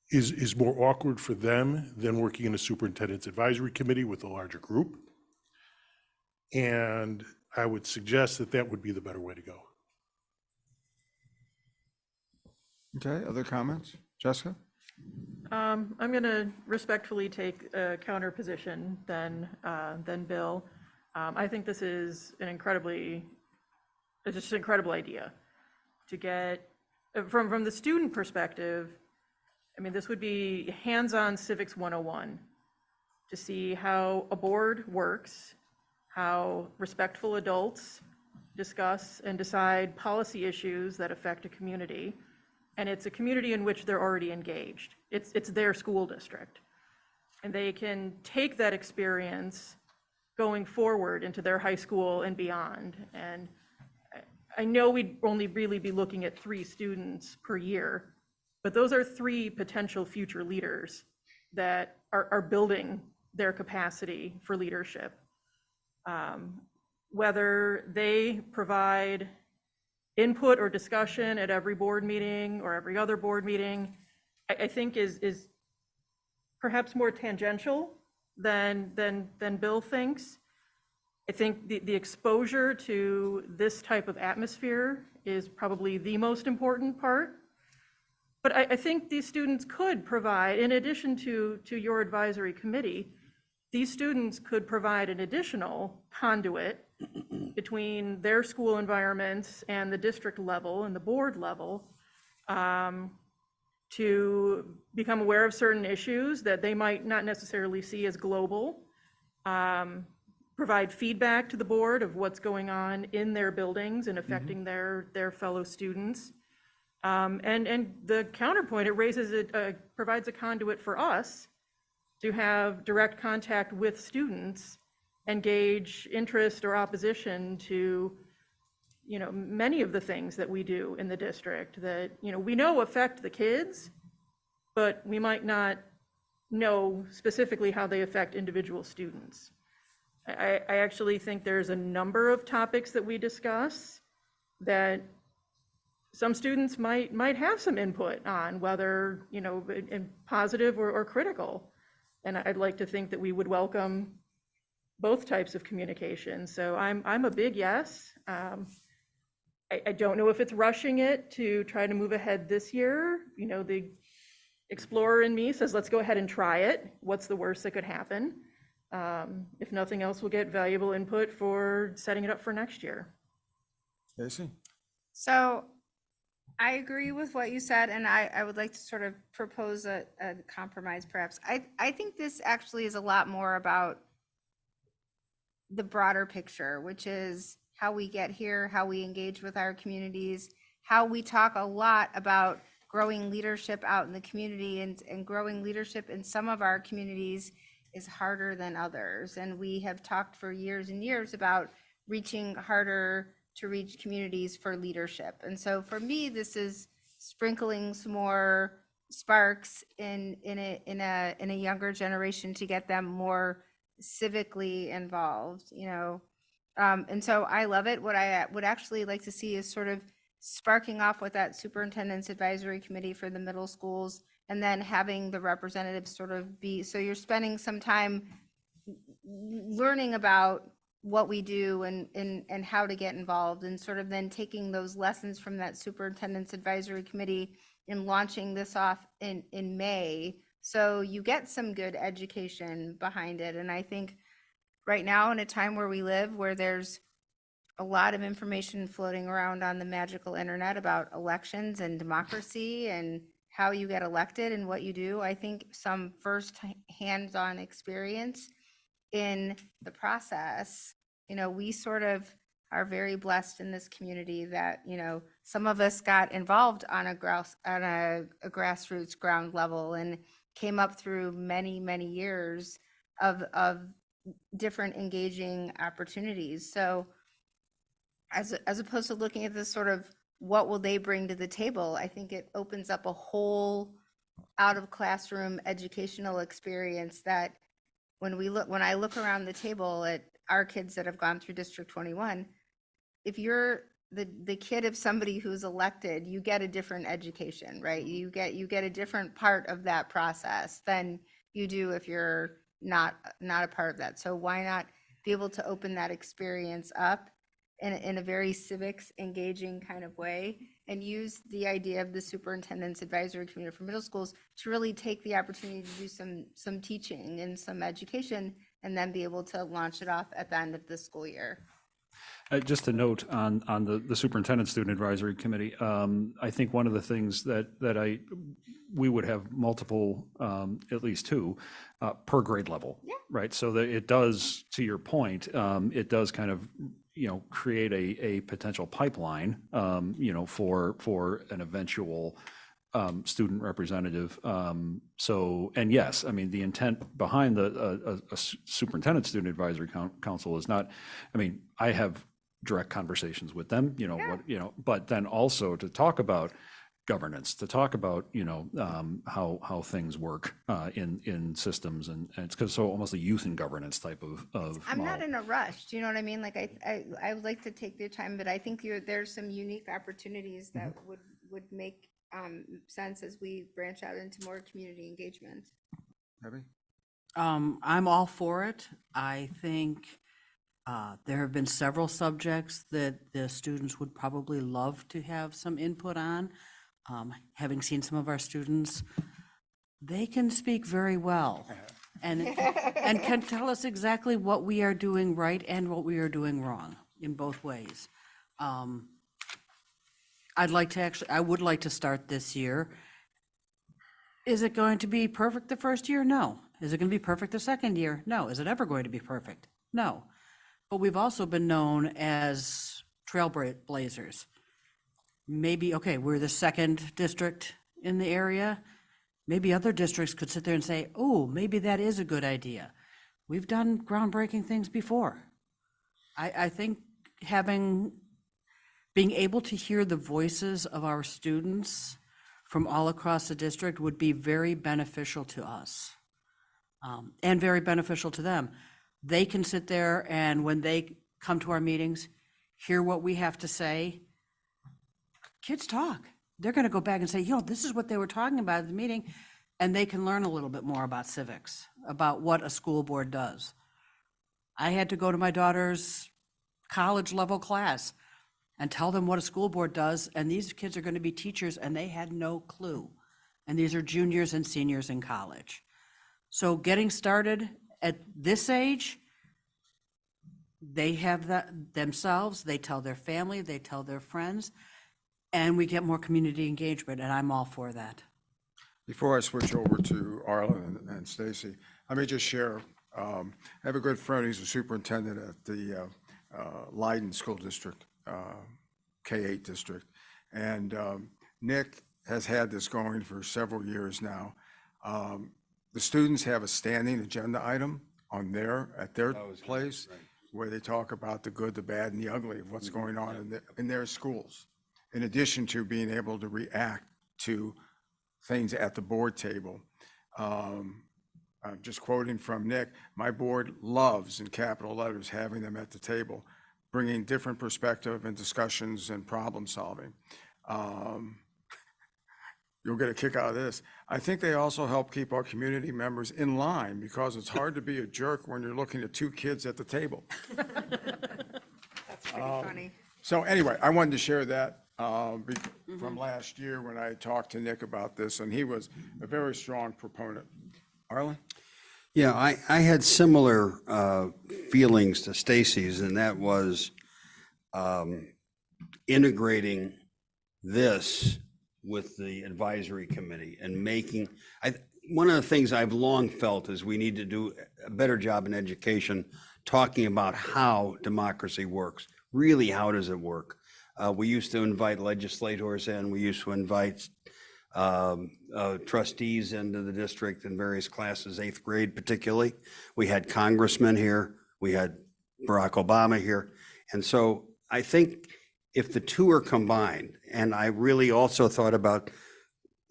is more awkward for them than working in a superintendent's advisory committee with a larger group. And I would suggest that that would be the better way to go. Okay, other comments? Jessica? I'm going to respectfully take a counter position than Bill. I think this is it's just an incredible idea to get, from the student perspective. I mean, this would be hands-on civics 101 to see how a board works, how respectful adults discuss and decide policy issues that affect a community. And it's a community in which they're already engaged. It's their school district. And they can take that experience going forward into their high school and beyond. And I know we'd only really be looking at 3 students per year, but those are 3 potential future leaders that are building their capacity for leadership. Whether they provide input or discussion at every board meeting or every other board meeting, I think is perhaps more tangential than Bill thinks. I think the exposure to this type of atmosphere is probably the most important part. But I think these students could provide, in addition to your advisory committee, these students could provide an additional conduit between their school environments and the district level and the board level, to become aware of certain issues that they might not necessarily see as global, provide feedback to the board of what's going on in their buildings and affecting their fellow students. And the counterpoint, it provides a conduit for us to have direct contact with students and gauge interest or opposition to, many of the things that we do in the district that, we know affect the kids, but we might not know specifically how they affect individual students. I actually think there's a number of topics that we discuss that some students might have some input on, whether, in positive or critical. And I'd like to think that we would welcome both types of communication. So I'm a big yes. I don't know if it's rushing it to try to move ahead this year. The explorer in me says, let's go ahead and try it. What's the worst that could happen? If nothing else, we'll get valuable input for setting it up for next year. Casey? So I agree with what you said, and I would like to sort of propose a compromise perhaps. I think this actually is a lot more about the broader picture, which is how we get here, how we engage with our communities, how we talk a lot about growing leadership out in the community, and growing leadership in some of our communities is harder than others. And we have talked for years and years about reaching harder to reach communities for leadership. And so for me, this is sprinkling some more sparks in a younger generation to get them more civically involved, and so I love it. What I would actually like to see is sort of sparking off with that superintendent's advisory committee for the middle schools, and then having the representatives sort of be, so you're spending some time learning about what we do and how to get involved, and sort of then taking those lessons from that superintendent's advisory committee and launching this off in May. So you get some good education behind it. And I think right now, in a time where we live, where there's a lot of information floating around on the magical internet about elections and democracy and how you get elected and what you do, I think some first hands-on experience in the process, we sort of are very blessed in this community that, some of us got involved on a grassroots ground level and came up through many, many years of different engaging opportunities. So as opposed to looking at this sort of what will they bring to the table, I think it opens up a whole out of classroom educational experience that when I look around the table at our kids that have gone through District 21, if you're the kid of somebody who's elected, you get a different education, right? You get a different part of that process than you do if you're not a part of that. So why not be able to open that experience up in a very civics engaging kind of way, and use the idea of the superintendent's advisory committee for middle schools to really take the opportunity to do some teaching and some education, and then be able to launch it off at the end of the school year. Just a note on the superintendent student advisory committee. I think one of the things that we would have multiple, at least 2, per grade level. Yeah. Right. So that it does, to your point, it does kind of, create a potential pipeline, for an eventual student representative. So, and yes, I mean, the intent behind a superintendent student advisory council is not, I mean, I have direct conversations with them, but then also to talk about governance, to talk about, how things work in systems, and it's because so almost a youth and governance type of I'm not model. in a rush. Do you know what I mean? Like I would like to take the time, but I think there's some unique opportunities that would make sense as we branch out into more community engagement. Debbie? I'm all for it. I think there have been several subjects that the students would probably love to have some input on. Having seen some of our students, they can speak very well and can tell us exactly what we are doing right and what we are doing wrong in both ways. I would like to start this year. Is it going to be perfect the first year? No. Is it going to be perfect the second year? No. Is it ever going to be perfect? No. But we've also been known as trailblazers. Maybe, okay, we're the second district in the area. Maybe other districts could sit there and say, oh, maybe that is a good idea. We've done groundbreaking things before. I think being able to hear the voices of our students from all across the district would be very beneficial to us, and very beneficial to them. They can sit there and when they come to our meetings, hear what we have to say. Kids talk. They're going to go back and say, this is what they were talking about at the meeting, and they can learn a little bit more about civics, about what a school board does. I had to go to my daughter's college level class and tell them what a school board does, and these kids are going to be teachers, and they had no clue. And these are juniors and seniors in college. So getting started at this age, they have that themselves, they tell their family, they tell their friends, and we get more community engagement, and I'm all for that. Before I switch over to Arlen and Stacy, let me just share, I have a good friend, he's a superintendent at the Leiden School District, K-8 district. And Nick has had this going for several years now. The students have a standing agenda item at their place where they talk about the good, the bad, and the ugly of what's going on in their schools, in addition to being able to react to things at the board table. I'm just quoting from Nick, my board loves, in capital letters, having them at the table, bringing different perspective and discussions and problem solving. You'll get a kick out of this. I think they also help keep our community members in line, because it's hard to be a jerk when you're looking at two kids at the table. That's pretty funny. So anyway, I wanted to share that from last year when I talked to Nick about this, and he was a very strong proponent. Arlen? Yeah, I had similar feelings to Stacy's, and that was integrating this with the advisory committee and making, one of the things I've long felt is we need to do a better job in education, talking about how democracy works. Really, how does it work? We used to invite legislators in, we used to invite trustees into the district in various classes, 8th grade particularly. We had congressmen here, we had Barack Obama here. And so I think if the two are combined, and I really also thought about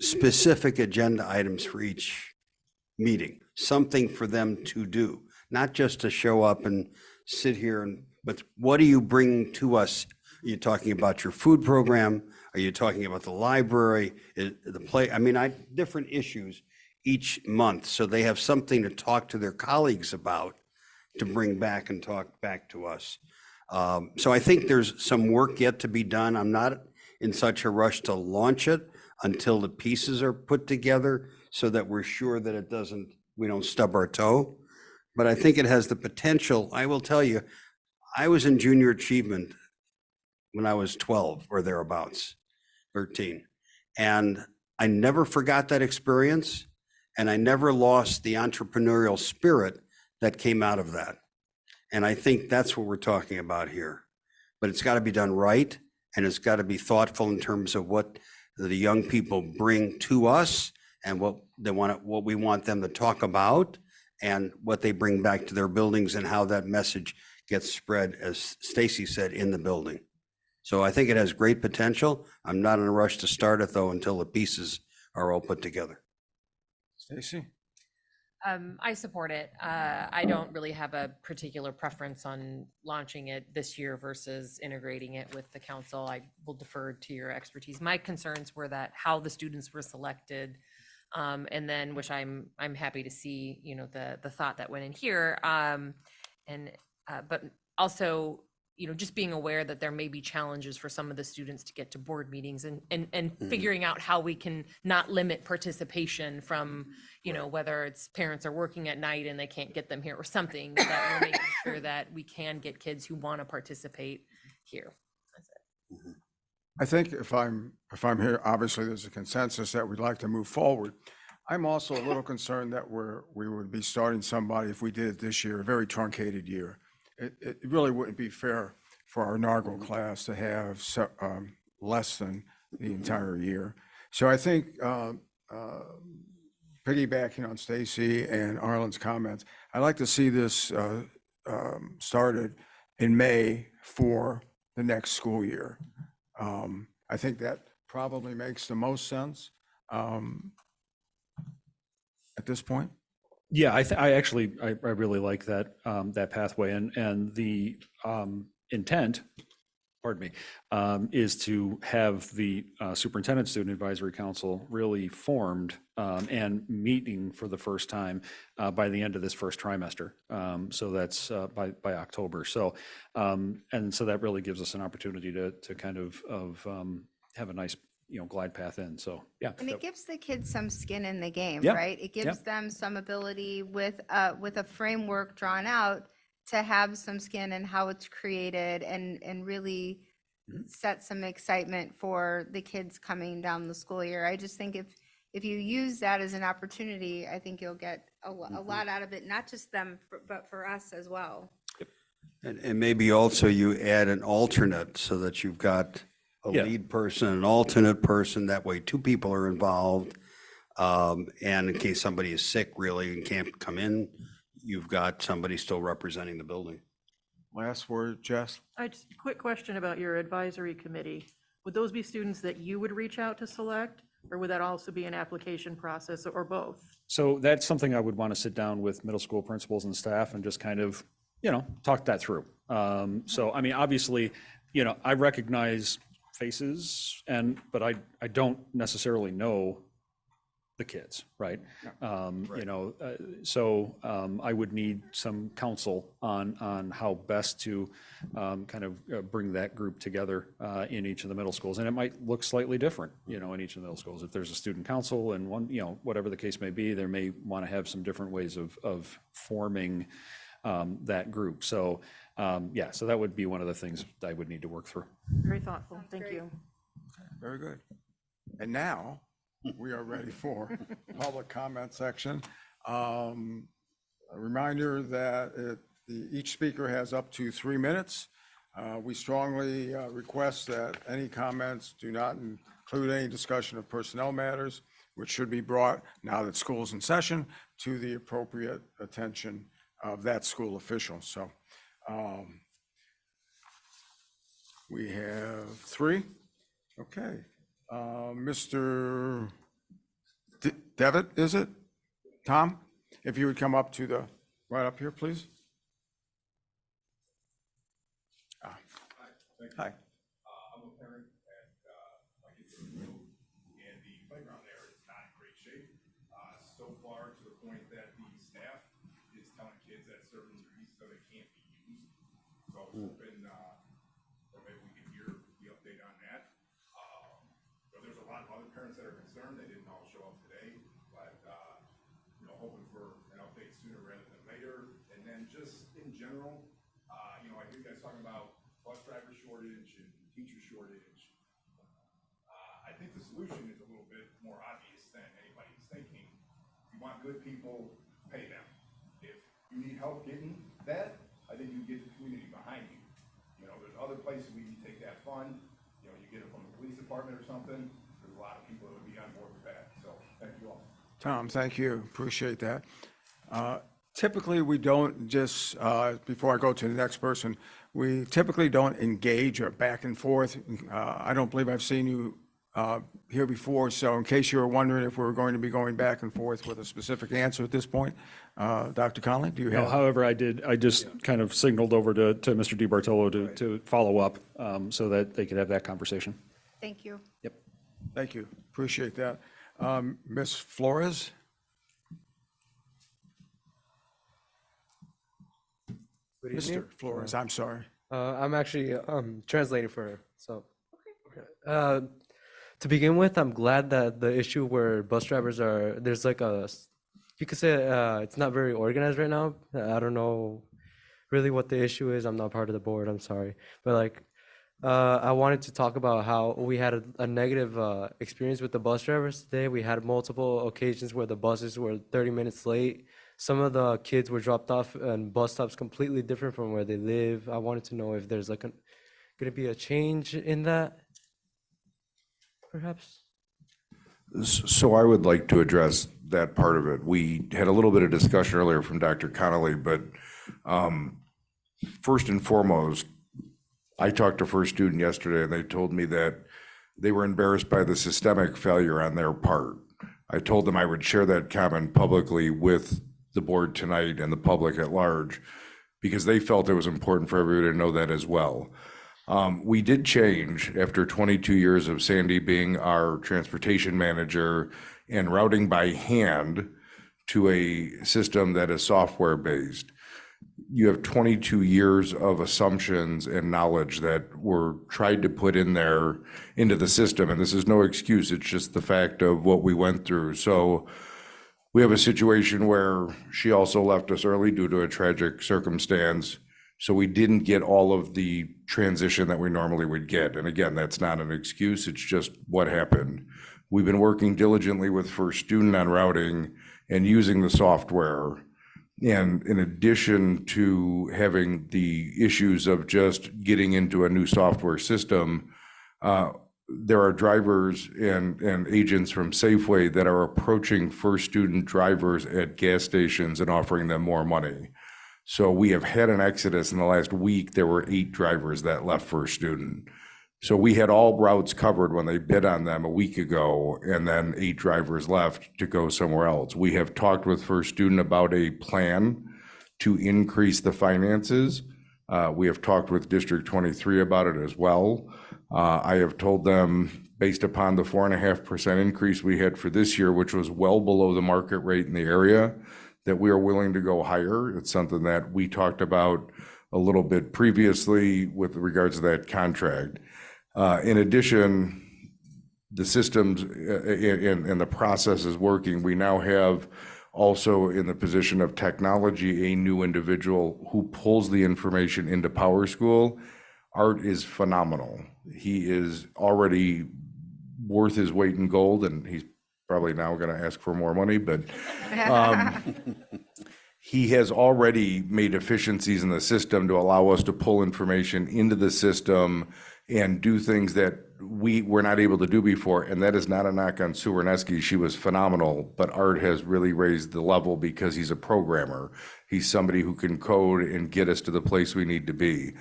specific agenda items for each meeting, something for them to do, not just to show up and sit here, but what do you bring to us? Are you talking about your food program? Are you talking about the library, the play? I mean, different issues each month, so they have something to talk to their colleagues about, to bring back and talk back to us. So I think there's some work yet to be done. I'm not in such a rush to launch it until the pieces are put together, so that we're sure that we don't stub our toe. But I think it has the potential. I will tell you, I was in junior achievement when I was 12 or thereabouts, 13. And I never forgot that experience, and I never lost the entrepreneurial spirit that came out of that. And I think that's what we're talking about here. But it's got to be done right, and it's got to be thoughtful in terms of what the young people bring to us and what we want them to talk about, and what they bring back to their buildings, and how that message gets spread, as Stacy said, in the building. So I think it has great potential. I'm not in a rush to start it though until the pieces are all put together. Stacy? I support it. I don't really have a particular preference on launching it this year versus integrating it with the council. I will defer to your expertise. My concerns were that how the students were selected, and then, which I'm happy to see, you know, the thought that went in here. But also, you know, just being aware that there may be challenges for some of the students to get to board meetings and figuring out how we can not limit participation from, you know, whether it's parents are working at night and they can't get them here or something, that we're making sure that we can get kids who want to participate here. That's it. I think if I'm here, obviously there's a consensus that we'd like to move forward. I'm also a little concerned that we would be starting somebody, if we did it this year, a very truncated year. It really wouldn't be fair for our inaugural class to have less than the entire year. So I think piggybacking on Stacy and Arlen's comments, I'd like to see this started in May for the next school year. I think that probably makes the most sense at this point. Yeah, I actually really like that, that pathway, and the intent, pardon me, is to have the Superintendent Student Advisory Council really formed and meeting for the first time by the end of this first trimester. So that's by October. So, and so that really gives us an opportunity to kind of have a nice, you know, glide path in. So, yeah. And it gives the kids some skin in the game, Yeah, right? It gives yeah. them some ability with a framework drawn out to have some skin in how it's created and really set some excitement for the kids coming down the school year. I just think if you use that as an opportunity, I think you'll get a lot out of it, not just them, but for us as well. And maybe also you add an alternate so that you've got a Yeah. lead person, an alternate person, that way two people are involved. And in case somebody is sick really and can't come in, you've got somebody still representing the building. Last word, Jess? Quick question about your advisory committee. Would those be students that you would reach out to select, or would that also be an application process, or both? So that's something I would want to sit down with middle school principals and staff and just kind of, you know, talk that through. So, I mean, obviously, you know, I recognize faces but I don't necessarily know the kids, right? You know, so I would need some counsel on how best to kind of bring that group together in each of the middle schools. And it might look slightly different, you know, in each of the middle schools. If there's a student council and one, you know, whatever the case may be, there may want to have some different ways of forming that group. So, yeah, so that would be one of the things I would need to work through. Very thoughtful. Thank you. Very good. And now we are ready for public comment section. A reminder that each speaker has up to 3 minutes. We strongly request that any comments do not include any discussion of personnel matters, which should be brought, now that school is in session, to the appropriate attention of that school official. So we have 3. Okay. Mr. Devitt, is it? Tom, if you would come up to right up here, please. Hi. I'm a parent at my kids are in middle, and the playground there is not in great shape. So far to the point that the staff is telling kids that certain streets that they can't be used. So I was hoping that maybe we can hear the update on that. So there's a lot of other parents that are concerned. They didn't all show up today, but you know, hoping for an update sooner rather than later. And then just in general, you know, I hear you guys talking about bus driver shortage and teacher shortage. I think the solution is a little bit more obvious than anybody's thinking. If you want good people, pay them. If you need help getting that, I think you get the community behind you. You know, there's other places we can take that fund. You know, you get it from the police department or something. There's a lot of people that would be on board with that. So thank you all. Tom, thank you. Appreciate that. Typically, we don't just, before I go to the next person, we typically don't engage or back and forth. I don't believe I've seen you here before, so in case you were wondering if we're going to be going back and forth with a specific answer at this point, Dr. Conley, do you No, have? however, I just kind of signaled over to Mr. DiBartolo to follow up so that they could have that conversation. Thank you. Yep. Thank you, appreciate that. Ms. Flores? Good evening. Mr. Flores, I'm sorry. I'm actually translating for her. So, to begin with, I'm glad that the issue where bus drivers are, there's like you could say it's not very organized right now. I don't know really what the issue is. I'm not part of the board. I'm sorry. But like, I wanted to talk about how we had a negative experience with the bus drivers today. We had multiple occasions where the buses were 30 minutes late. Some of the kids were dropped off and bus stops completely different from where they live. I wanted to know if there's like going to be a change in that, perhaps? So I would like to address that part of it. We had a little bit of discussion earlier from Dr. Connolly, but first and foremost, I talked to a first student yesterday and they told me that they were embarrassed by the systemic failure on their part. I told them I would share that comment publicly with the board tonight and the public at large because they felt it was important for everybody to know that as well. We did change after 22 years of Sandy being our transportation manager and routing by hand to a system that is software-based. You have 22 years of assumptions and knowledge that were tried to put in there into the system. And this is no excuse. It's just the fact of what we went through. So we have a situation where she also left us early due to a tragic circumstance. So we didn't get all of the transition that we normally would get. And again, that's not an excuse. It's just what happened. We've been working diligently with First Student on routing and using the software. And in addition to having the issues of just getting into a new software system, there are drivers and agents from Safeway that are approaching First Student drivers at gas stations and offering them more money. So we have had an exodus in the last week. There were 8 drivers that left First Student. So we had all routes covered when they bid on them a week ago, and then 8 drivers left to go somewhere else. We have talked with First Student about a plan to increase the finances. We have talked with District 23 about it as well. I have told them, based upon the 4.5% increase we had for this year, which was well below the market rate in the area, that we are willing to go higher. It's something that we talked about a little bit previously with regards to that contract. In addition, the systems and the process is working. We now have also in the position of technology, a new individual who pulls the information into Power School. Art is phenomenal. He is already worth his weight in gold, and he's probably now going to ask for more money, but he has already made efficiencies in the system to allow us to pull information into the system and do things that we were not able to do before. And that is not a knock on Sue Werneski. She was phenomenal, but Art has really raised the level because he's a programmer. He's somebody who can code and get us to the place we need to be.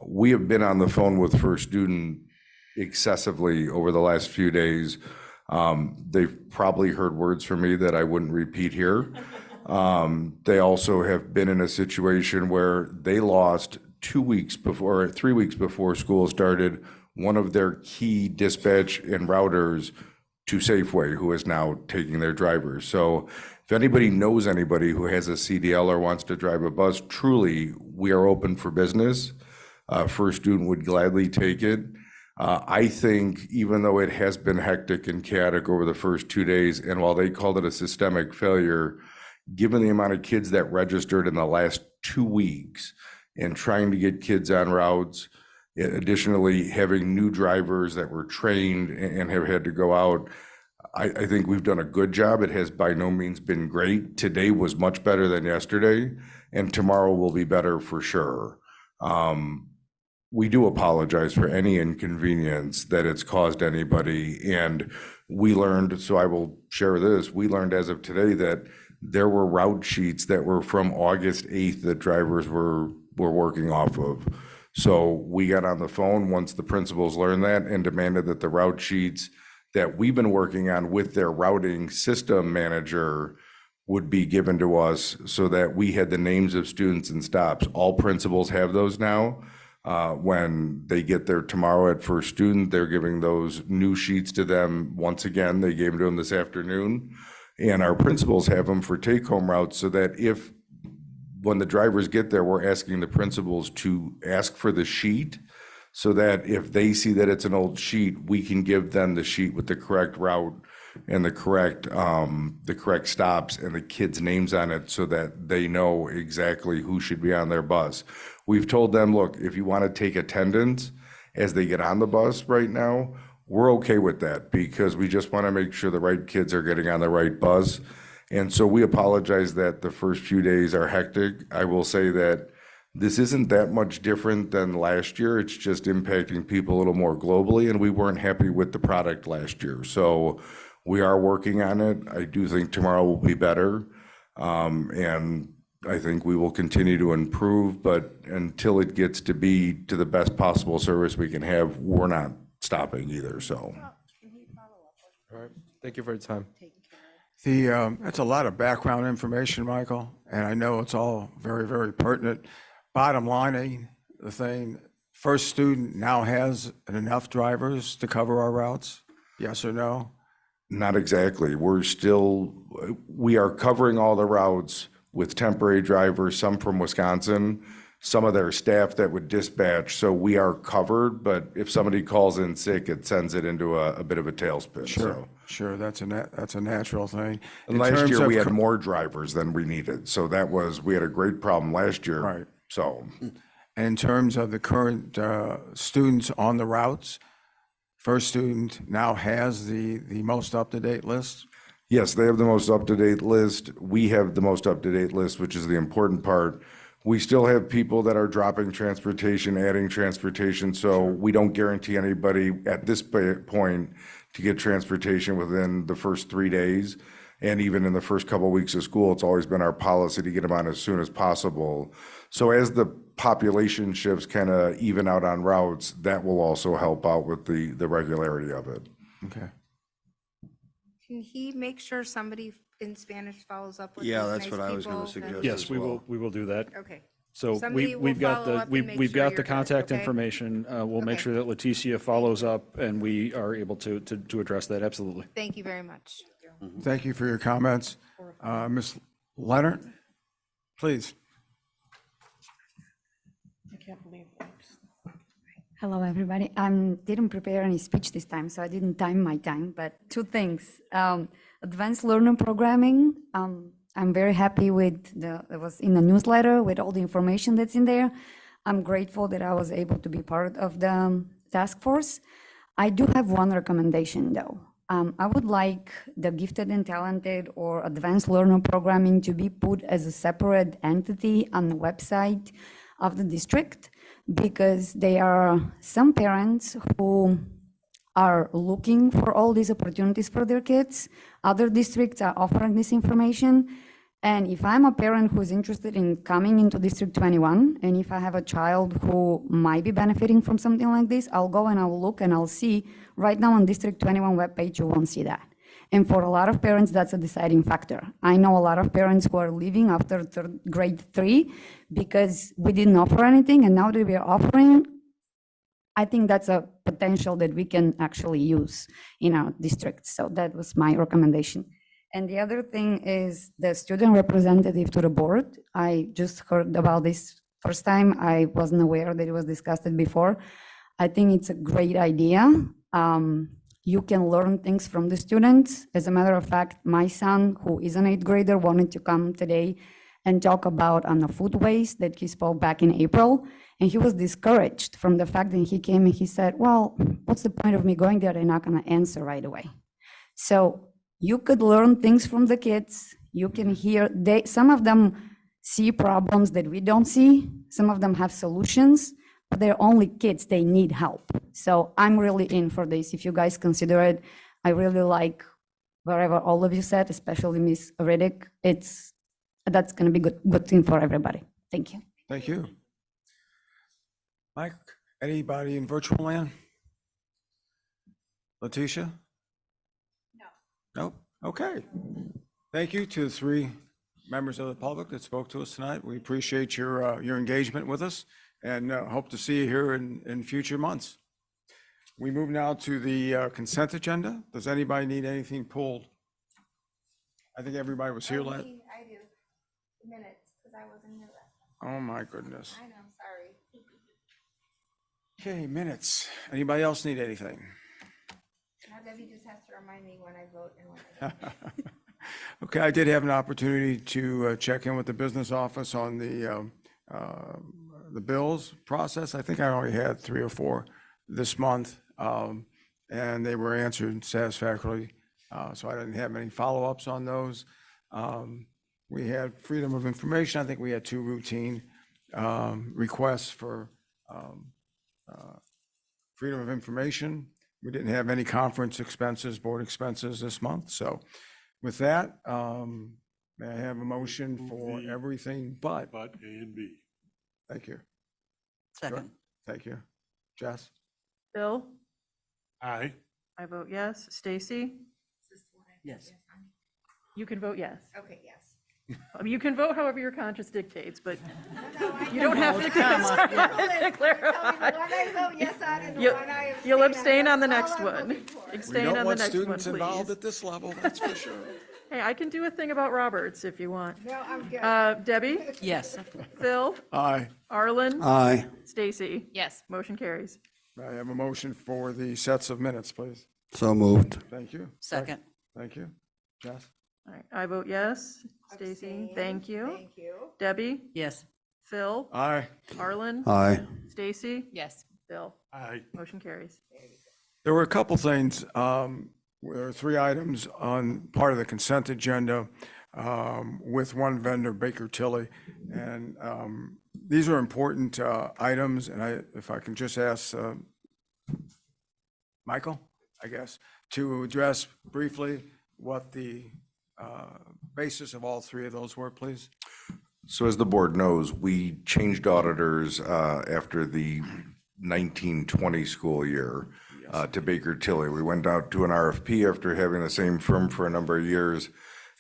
We have been on the phone with First Student excessively over the last few days. They've probably heard words from me that I wouldn't repeat here. They also have been in a situation where they lost 3 weeks before school started, one of their key dispatch and routers to Safeway, who is now taking their drivers. So if anybody knows anybody who has a CDL or wants to drive a bus, truly, we are open for business. First Student would gladly take it. I think even though it has been hectic and chaotic over the first 2 days, and while they called it a systemic failure, given the amount of kids that registered in the last 2 weeks and trying to get kids on routes, additionally having new drivers that were trained and have had to go out, I think we've done a good job. It has by no means been great. Today was much better than yesterday, and tomorrow will be better for sure. We do apologize for any inconvenience that it's caused anybody. And we learned, so I will share this, we learned as of today that there were route sheets that were from August 8th that drivers were working off of. So we got on the phone once the principals learned that and demanded that the route sheets that we've been working on with their routing system manager would be given to us so that we had the names of students and stops. All principals have those now. When they get there tomorrow at first student, they're giving those new sheets to them. Once again, they gave them to them this afternoon. And our principals have them for take-home routes so that when the drivers get there, we're asking the principals to ask for the sheet so that if they see that it's an old sheet, we can give them the sheet with the correct route and the correct stops and the kids' names on it so that they know exactly who should be on their bus. We've told them, look, if you want to take attendance as they get on the bus right now, we're okay with that because we just want to make sure the right kids are getting on the right bus. And so we apologize that the first few days are hectic. I will say that this isn't that much different than last year. It's just impacting people a little more globally, and we weren't happy with the product last year. So we are working on it. I do think tomorrow will be better. And I think we will continue to improve, but until it gets to be to the best possible service we can have, we're not stopping either, so. All right, thank you for your time. That's a lot of background information, Michael, and I know it's all very, very pertinent. Bottom line, the thing, first student now has enough drivers to cover our routes? Yes or no? Not exactly. We are covering all the routes with temporary drivers, some from Wisconsin, some of their staff that would dispatch. So we are covered, but if somebody calls in sick, it sends it into a bit of a tailspin. So. Sure, that's a natural thing. And last year, we had more drivers than we needed. So we had a great problem last year. Right. So. In terms of the current students on the routes, first student now has the most up-to-date list? Yes, they have the most up-to-date list. We have the most up-to-date list, which is the important part. We still have people that are dropping transportation, adding transportation, so we don't guarantee anybody at this point to get transportation within the first 3 days. And even in the first couple of weeks of school, it's always been our policy to get them on as soon as possible. So as the population shifts kind of even out on routes, that will also help out with the regularity of it. Okay. Can he make sure somebody in Spanish follows up with Yeah, these that's nice what I was gonna people? suggest. Yes, as we well. will do that. Okay. So Somebody will we've got follow the, up and we've make we've sure got you're the good, contact okay? information. We'll make Okay. sure that Leticia follows up and we are able to address that, absolutely. Thank you very much. Thank you for your comments. Ms. Leonard, please. I can't believe that. Hello, everybody. Didn't prepare any speech this time, so I didn't time my time, but two things. Advanced learner programming, I'm very happy with it was in the newsletter with all the information that's in there. I'm grateful that I was able to be part of the task force. I do have one recommendation, though. I would like the gifted and talented or advanced learner programming to be put as a separate entity on the website of the district, because there are some parents who are looking for all these opportunities for their kids. Other districts are offering this information. And if I'm a parent who's interested in coming into District 21, and if I have a child who might be benefiting from something like this, I'll go and I'll look and I'll see. Right now on District 21 webpage, you won't see that. And for a lot of parents, that's a deciding factor. I know a lot of parents who are leaving after grade 3 because we didn't offer anything, and now that we are offering, I think that's a potential that we can actually use in our district. So that was my recommendation. And the other thing is the student representative to the board. I just heard about this first time. I wasn't aware that it was discussed before. I think it's a great idea. You can learn things from the students. As a matter of fact, my son, who is an 8th grader, wanted to come today and talk about on the food waste that he spoke back in April. And he was discouraged from the fact that he came and he said, well, what's the point of me going there? They're not gonna answer right away. So you could learn things from the kids. You can hear, some of them see problems that we don't see. Some of them have solutions, but they're only kids, they need help. So I'm really in for this. If you guys consider it, I really like wherever all of you said, especially Ms. Riddick, that's going to be good thing for everybody. Thank you. Thank you. Mike, anybody in virtual land? Letitia? No. Nope. Okay. Thank you to the 3 members of the public that spoke to us tonight. We appreciate your engagement with us and hope to see you here in future months. We move now to the consent agenda. Does anybody need anything pulled? I think everybody was here last. I do. Minutes, because I wasn't here last time. Oh, my goodness. I know, sorry. Okay, minutes. Anybody else need anything? Now Debbie just has to remind me when I vote and when I don't. Okay, I did have an opportunity to check in with the business office on the bills process. I think I only had 3 or 4 this month, and they were answered satisfactorily, so I didn't have any follow-ups on those. We had freedom of information. I think we had 2 routine requests for freedom of information. We didn't have any conference expenses, board expenses this month. So with that, may I have a motion for everything but? But A and B. Thank you. Second. Thank you. Jess? Bill? Aye. I vote yes. Stacy? Yes. You can vote yes. Okay, yes. I mean, you can vote however your conscience dictates, but you don't have to clarify. I vote yes on and the one I abstain You'll on. abstain on the That's next all I'm one. looking for. We Abstain don't on the want next one, students involved please. at this level, that's for sure. Hey, I can do a thing about Roberts if you want. No, I'm good. Debbie? Yes. Phil? Aye. Arlen? Aye. Stacy? Yes. Motion carries. May I have a motion for the sets of minutes, please? So moved. Thank you. Second. Thank you. Jess? All right, I vote yes. Stacy, Abstain. thank you. Thank you. Debbie? Yes. Phil? Aye. Arlen? Aye. Stacy? Yes. Bill? Aye. Motion carries. There were a couple things, there are 3 items on part of the consent agenda with one vendor, Baker Tilly. And these are important items, and if I can just ask Michael, I guess, to address briefly what the basis of all 3 of those were, please. So as the board knows, we changed auditors after the 1920 school year to Baker Tilly. We went out to an RFP after having the same firm for a number of years.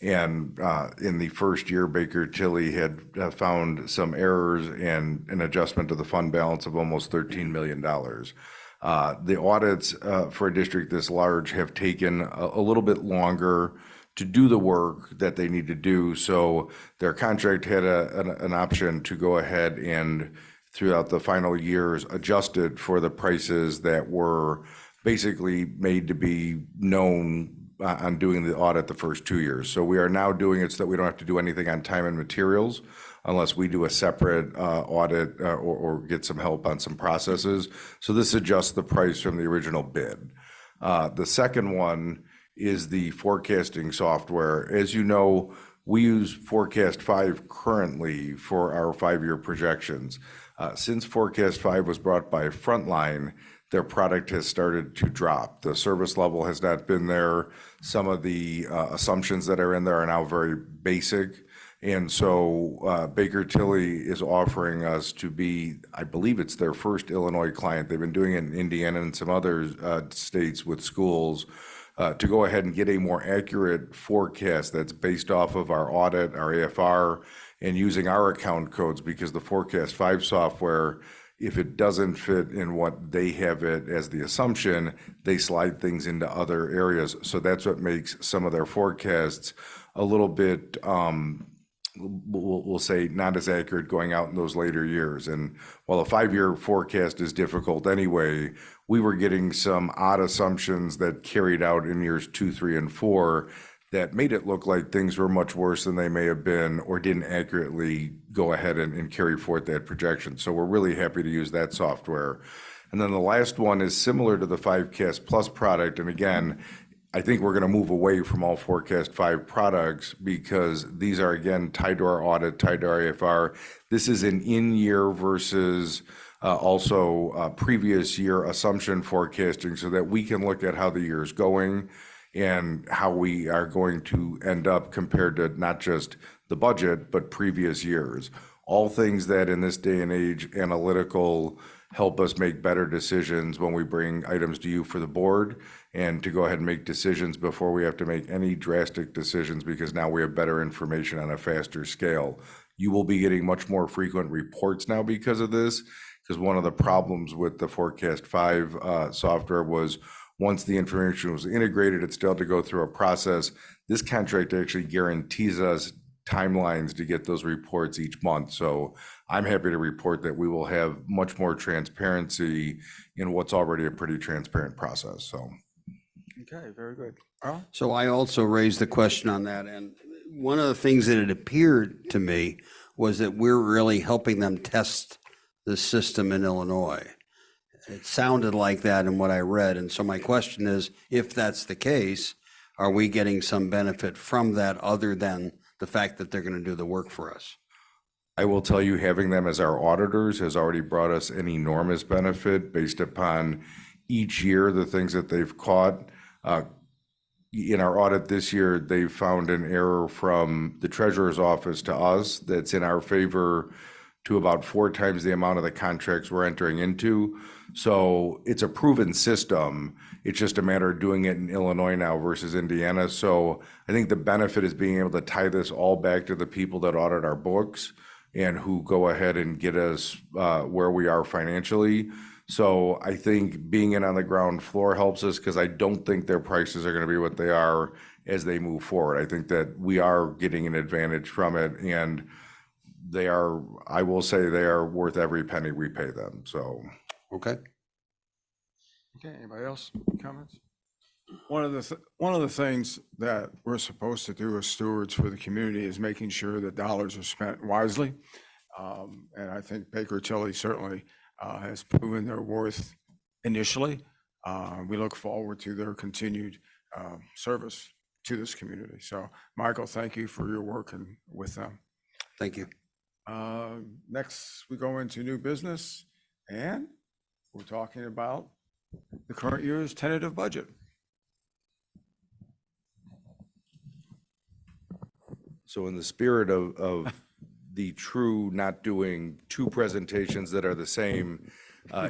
And in the first year, Baker Tilly had found some errors and an adjustment to the fund balance of almost $13 million. The audits for a district this large have taken a little bit longer to do the work that they need to do. So their contract had an option to go ahead and throughout the final years adjusted for the prices that were basically made to be known on doing the audit the first 2 years. So we are now doing it so that we don't have to do anything on time and materials unless we do a separate audit or get some help on some processes. So this adjusts the price from the original bid. The second one is the forecasting software. As you know, we use Forecast 5 currently for our 5-year projections. Since Forecast 5 was brought by Frontline, their product has started to drop. The service level has not been there. Some of the assumptions that are in there are now very basic. And so Baker Tilly is offering us to be, I believe it's their first Illinois client. They've been doing it in Indiana and some other states with schools to go ahead and get a more accurate forecast that's based off of our audit, our AFR, and using our account codes, because the Forecast 5 software, if it doesn't fit in what they have it as the assumption, they slide things into other areas. So that's what makes some of their forecasts a little bit, we'll say, not as accurate going out in those later years. And while a 5-year forecast is difficult anyway, we were getting some odd assumptions that carried out in years 2, 3, and 4 that made it look like things were much worse than they may have been or didn't accurately go ahead and carry forth that projection. So we're really happy to use that software. And then the last one is similar to the 5Cast Plus product. And again, I think we're going to move away from all Forecast 5 products because these are, again, tied to our audit, tied to our AFR. This is an in-year versus also previous year assumption forecasting so that we can look at how the year is going and how we are going to end up compared to not just the budget, but previous years. All things that in this day and age, analytical, help us make better decisions when we bring items to you for the board, and to go ahead and make decisions before we have to make any drastic decisions, because now we have better information on a faster scale. You will be getting much more frequent reports now because of this, because one of the problems with the Forecast 5 software was once the information was integrated, it still had to go through a process. This contract actually guarantees us timelines to get those reports each month. So I'm happy to report that we will have much more transparency in what's already a pretty transparent process, so. Okay, very good. Carl? So I also raised the question on that, and one of the things that it appeared to me was that we're really helping them test the system in Illinois. It sounded like that in what I read, and so my question is, if that's the case, are we getting some benefit from that other than the fact that they're going to do the work for us? I will tell you, having them as our auditors has already brought us an enormous benefit based upon each year, the things that they've caught. In our audit this year, they found an error from the treasurer's office to us that's in our favor to about 4 times the amount of the contracts we're entering into. So it's a proven system. It's just a matter of doing it in Illinois now versus Indiana. So I think the benefit is being able to tie this all back to the people that audit our books and who go ahead and get us where we are financially. So I think being in on the ground floor helps us, because I don't think their prices are going to be what they are as they move forward. I think that we are getting an advantage from it, and they are, I will say, they are worth every penny we pay them, so. Okay. Okay, anybody else? Comments? One of the things that we're supposed to do as stewards for the community is making sure that dollars are spent wisely. And I think Baker Tilly certainly has proven their worth initially. We look forward to their continued service to this community. So, Michael, thank you for your work and with them. Thank you. Next, we go into new business, and we're talking about the current year's tentative budget. So in the spirit of the true not doing 2 presentations that are the same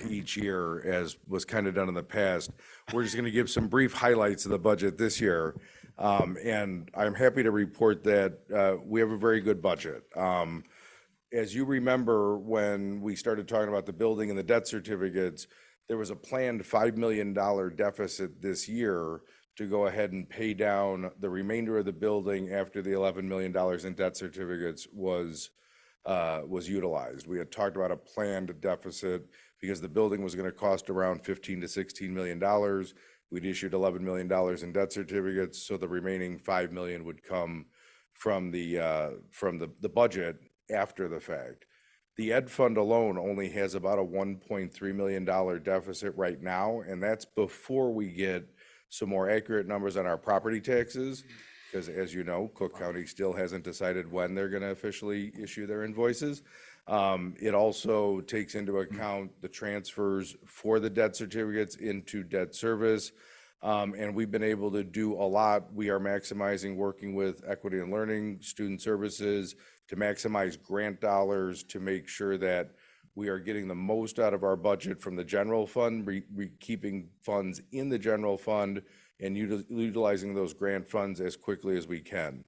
each year as was kind of done in the past, we're just going to give some brief highlights of the budget this year. And I'm happy to report that we have a very good budget. As you remember, when we started talking about the building and the debt certificates, there was a planned $5 million deficit this year to go ahead and pay down the remainder of the building after the $11 million in debt certificates was utilized. We had talked about a planned deficit because the building was going to cost around $15 to $16 million. We'd issued $11 million in debt certificates, so the remaining $5 million would come from the budget after the fact. The Ed Fund alone only has about a $1.3 million deficit right now, and that's before we get some more accurate numbers on our property taxes, because as you know, Cook County still hasn't decided when they're going to officially issue their invoices. It also takes into account the transfers for the debt certificates into debt service, and we've been able to do a lot. We are maximizing working with Equity and Learning, Student Services, to maximize grant dollars to make sure that we are getting the most out of our budget from the general fund, keeping funds in the general fund and utilizing those grant funds as quickly as we can.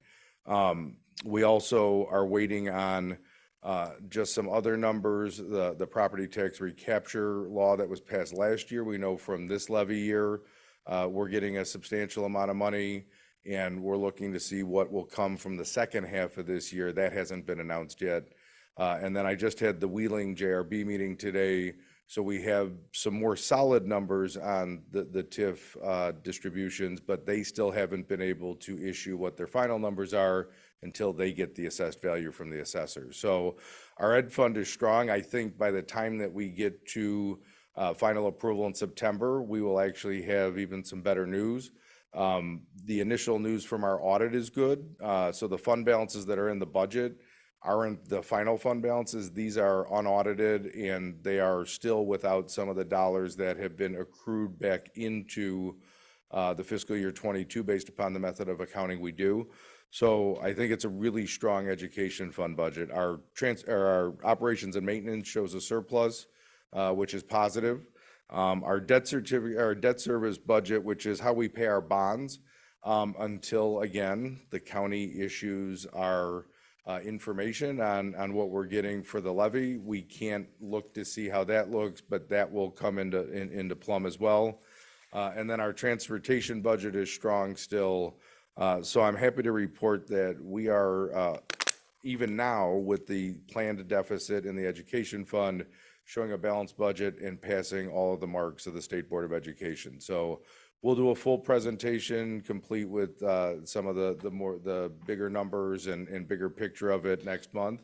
We also are waiting on just some other numbers. The property tax recapture law that was passed last year, we know from this levy year, we're getting a substantial amount of money, and we're looking to see what will come from the second half of this year. That hasn't been announced yet. And then I just had the Wheeling JRB meeting today, so we have some more solid numbers on the TIF distributions, but they still haven't been able to issue what their final numbers are until they get the assessed value from the assessors. So our Ed Fund is strong. I think by the time that we get to final approval in September, we will actually have even some better news. The initial news from our audit is good. So the fund balances that are in the budget aren't the final fund balances. These are unaudited, and they are still without some of the dollars that have been accrued back into the fiscal year 22 based upon the method of accounting we do. So I think it's a really strong education fund budget. Our operations and maintenance shows a surplus, which is positive. Our debt service budget, which is how we pay our bonds, until, again, the county issues our information on what we're getting for the levy. We can't look to see how that looks, but that will come into plumb as well. And then our transportation budget is strong still. So I'm happy to report that we are, even now, with the planned deficit in the education fund, showing a balanced budget and passing all of the marks of the State Board of Education. So we'll do a full presentation, complete with some of the bigger numbers and bigger picture of it next month.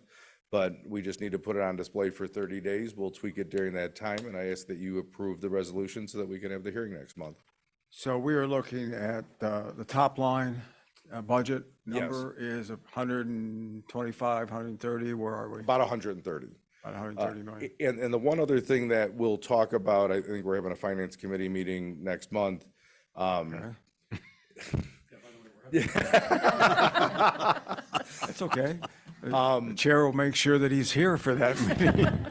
But we just need to put it on display for 30 days. We'll tweak it during that time, and I ask that you approve the resolution so that we can have the hearing next month. So we are looking at the top line budget Yes. number is 125, 130, where are we? About 130. About 130 million. And the one other thing that we'll talk about, I think we're having a finance committee meeting next month. It's okay. The chair will make sure that he's here for that meeting.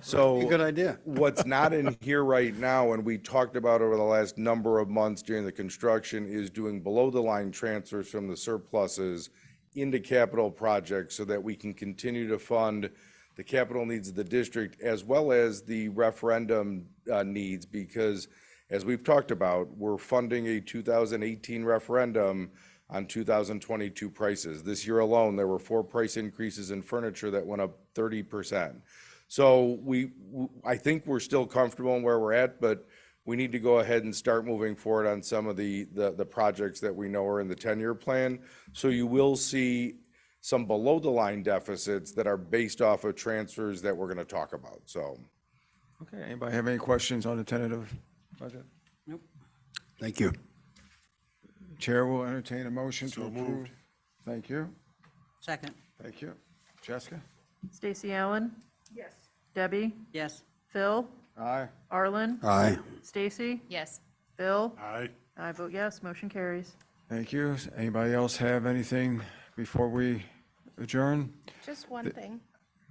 So Good idea. what's not in here right now, and we talked about over the last number of months during the construction, is doing below-the-line transfers from the surpluses into capital projects so that we can continue to fund the capital needs of the district as well as the referendum needs, because as we've talked about, we're funding a 2018 referendum on 2022 prices. This year alone, there were 4 price increases in furniture that went up 30%. So I think we're still comfortable in where we're at, but we need to go ahead and start moving forward on some of the projects that we know are in the 10-year plan. So you will see some below-the-line deficits that are based off of transfers that we're going to talk about, so. Okay, anybody have any questions on the tentative budget? Thank you. Chair will entertain a motion to So approve. moved. Thank you. Second. Thank you. Jessica? Stacy Allen? Yes. Debbie? Yes. Phil? Aye. Arlen? Aye. Stacy? Yes. Bill? Aye. I vote yes, motion carries. Thank you. Anybody else have anything before we adjourn? Just one thing.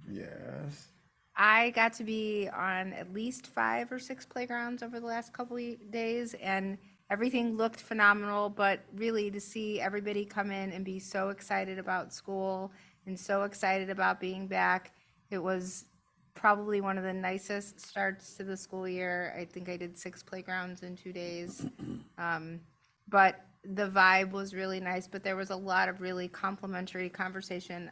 Yes. I got to be on at least 5 or 6 playgrounds over the last couple of days, and everything looked phenomenal, but really to see everybody come in and be so excited about school and so excited about being back, it was probably one of the nicest starts to the school year. I think I did 6 playgrounds in 2 days. But the vibe was really nice, but there was a lot of really complimentary conversation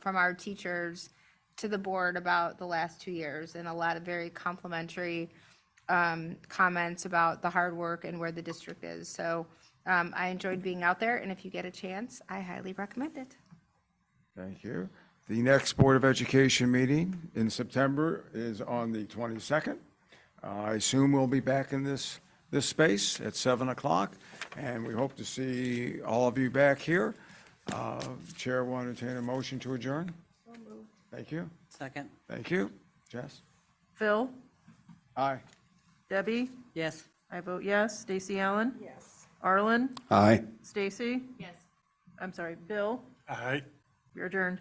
from our teachers to the board about the last 2 years, and a lot of very complimentary comments about the hard work and where the district is. So I enjoyed being out there, and if you get a chance, I highly recommend it. Thank you. The next Board of Education meeting in September is on the 22nd. I assume we'll be back in this space at 7 o'clock, and we hope to see all of you back here. Chair will entertain a motion to adjourn. Thank you. Second. Thank you. Jess? Phil? Aye. Debbie? Yes. I vote yes. Stacy Allen? Yes. Arlen? Aye. Stacy? Yes. I'm sorry, Bill? Aye. You're adjourned.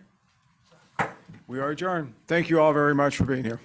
We are adjourned. Thank you all very much for being here.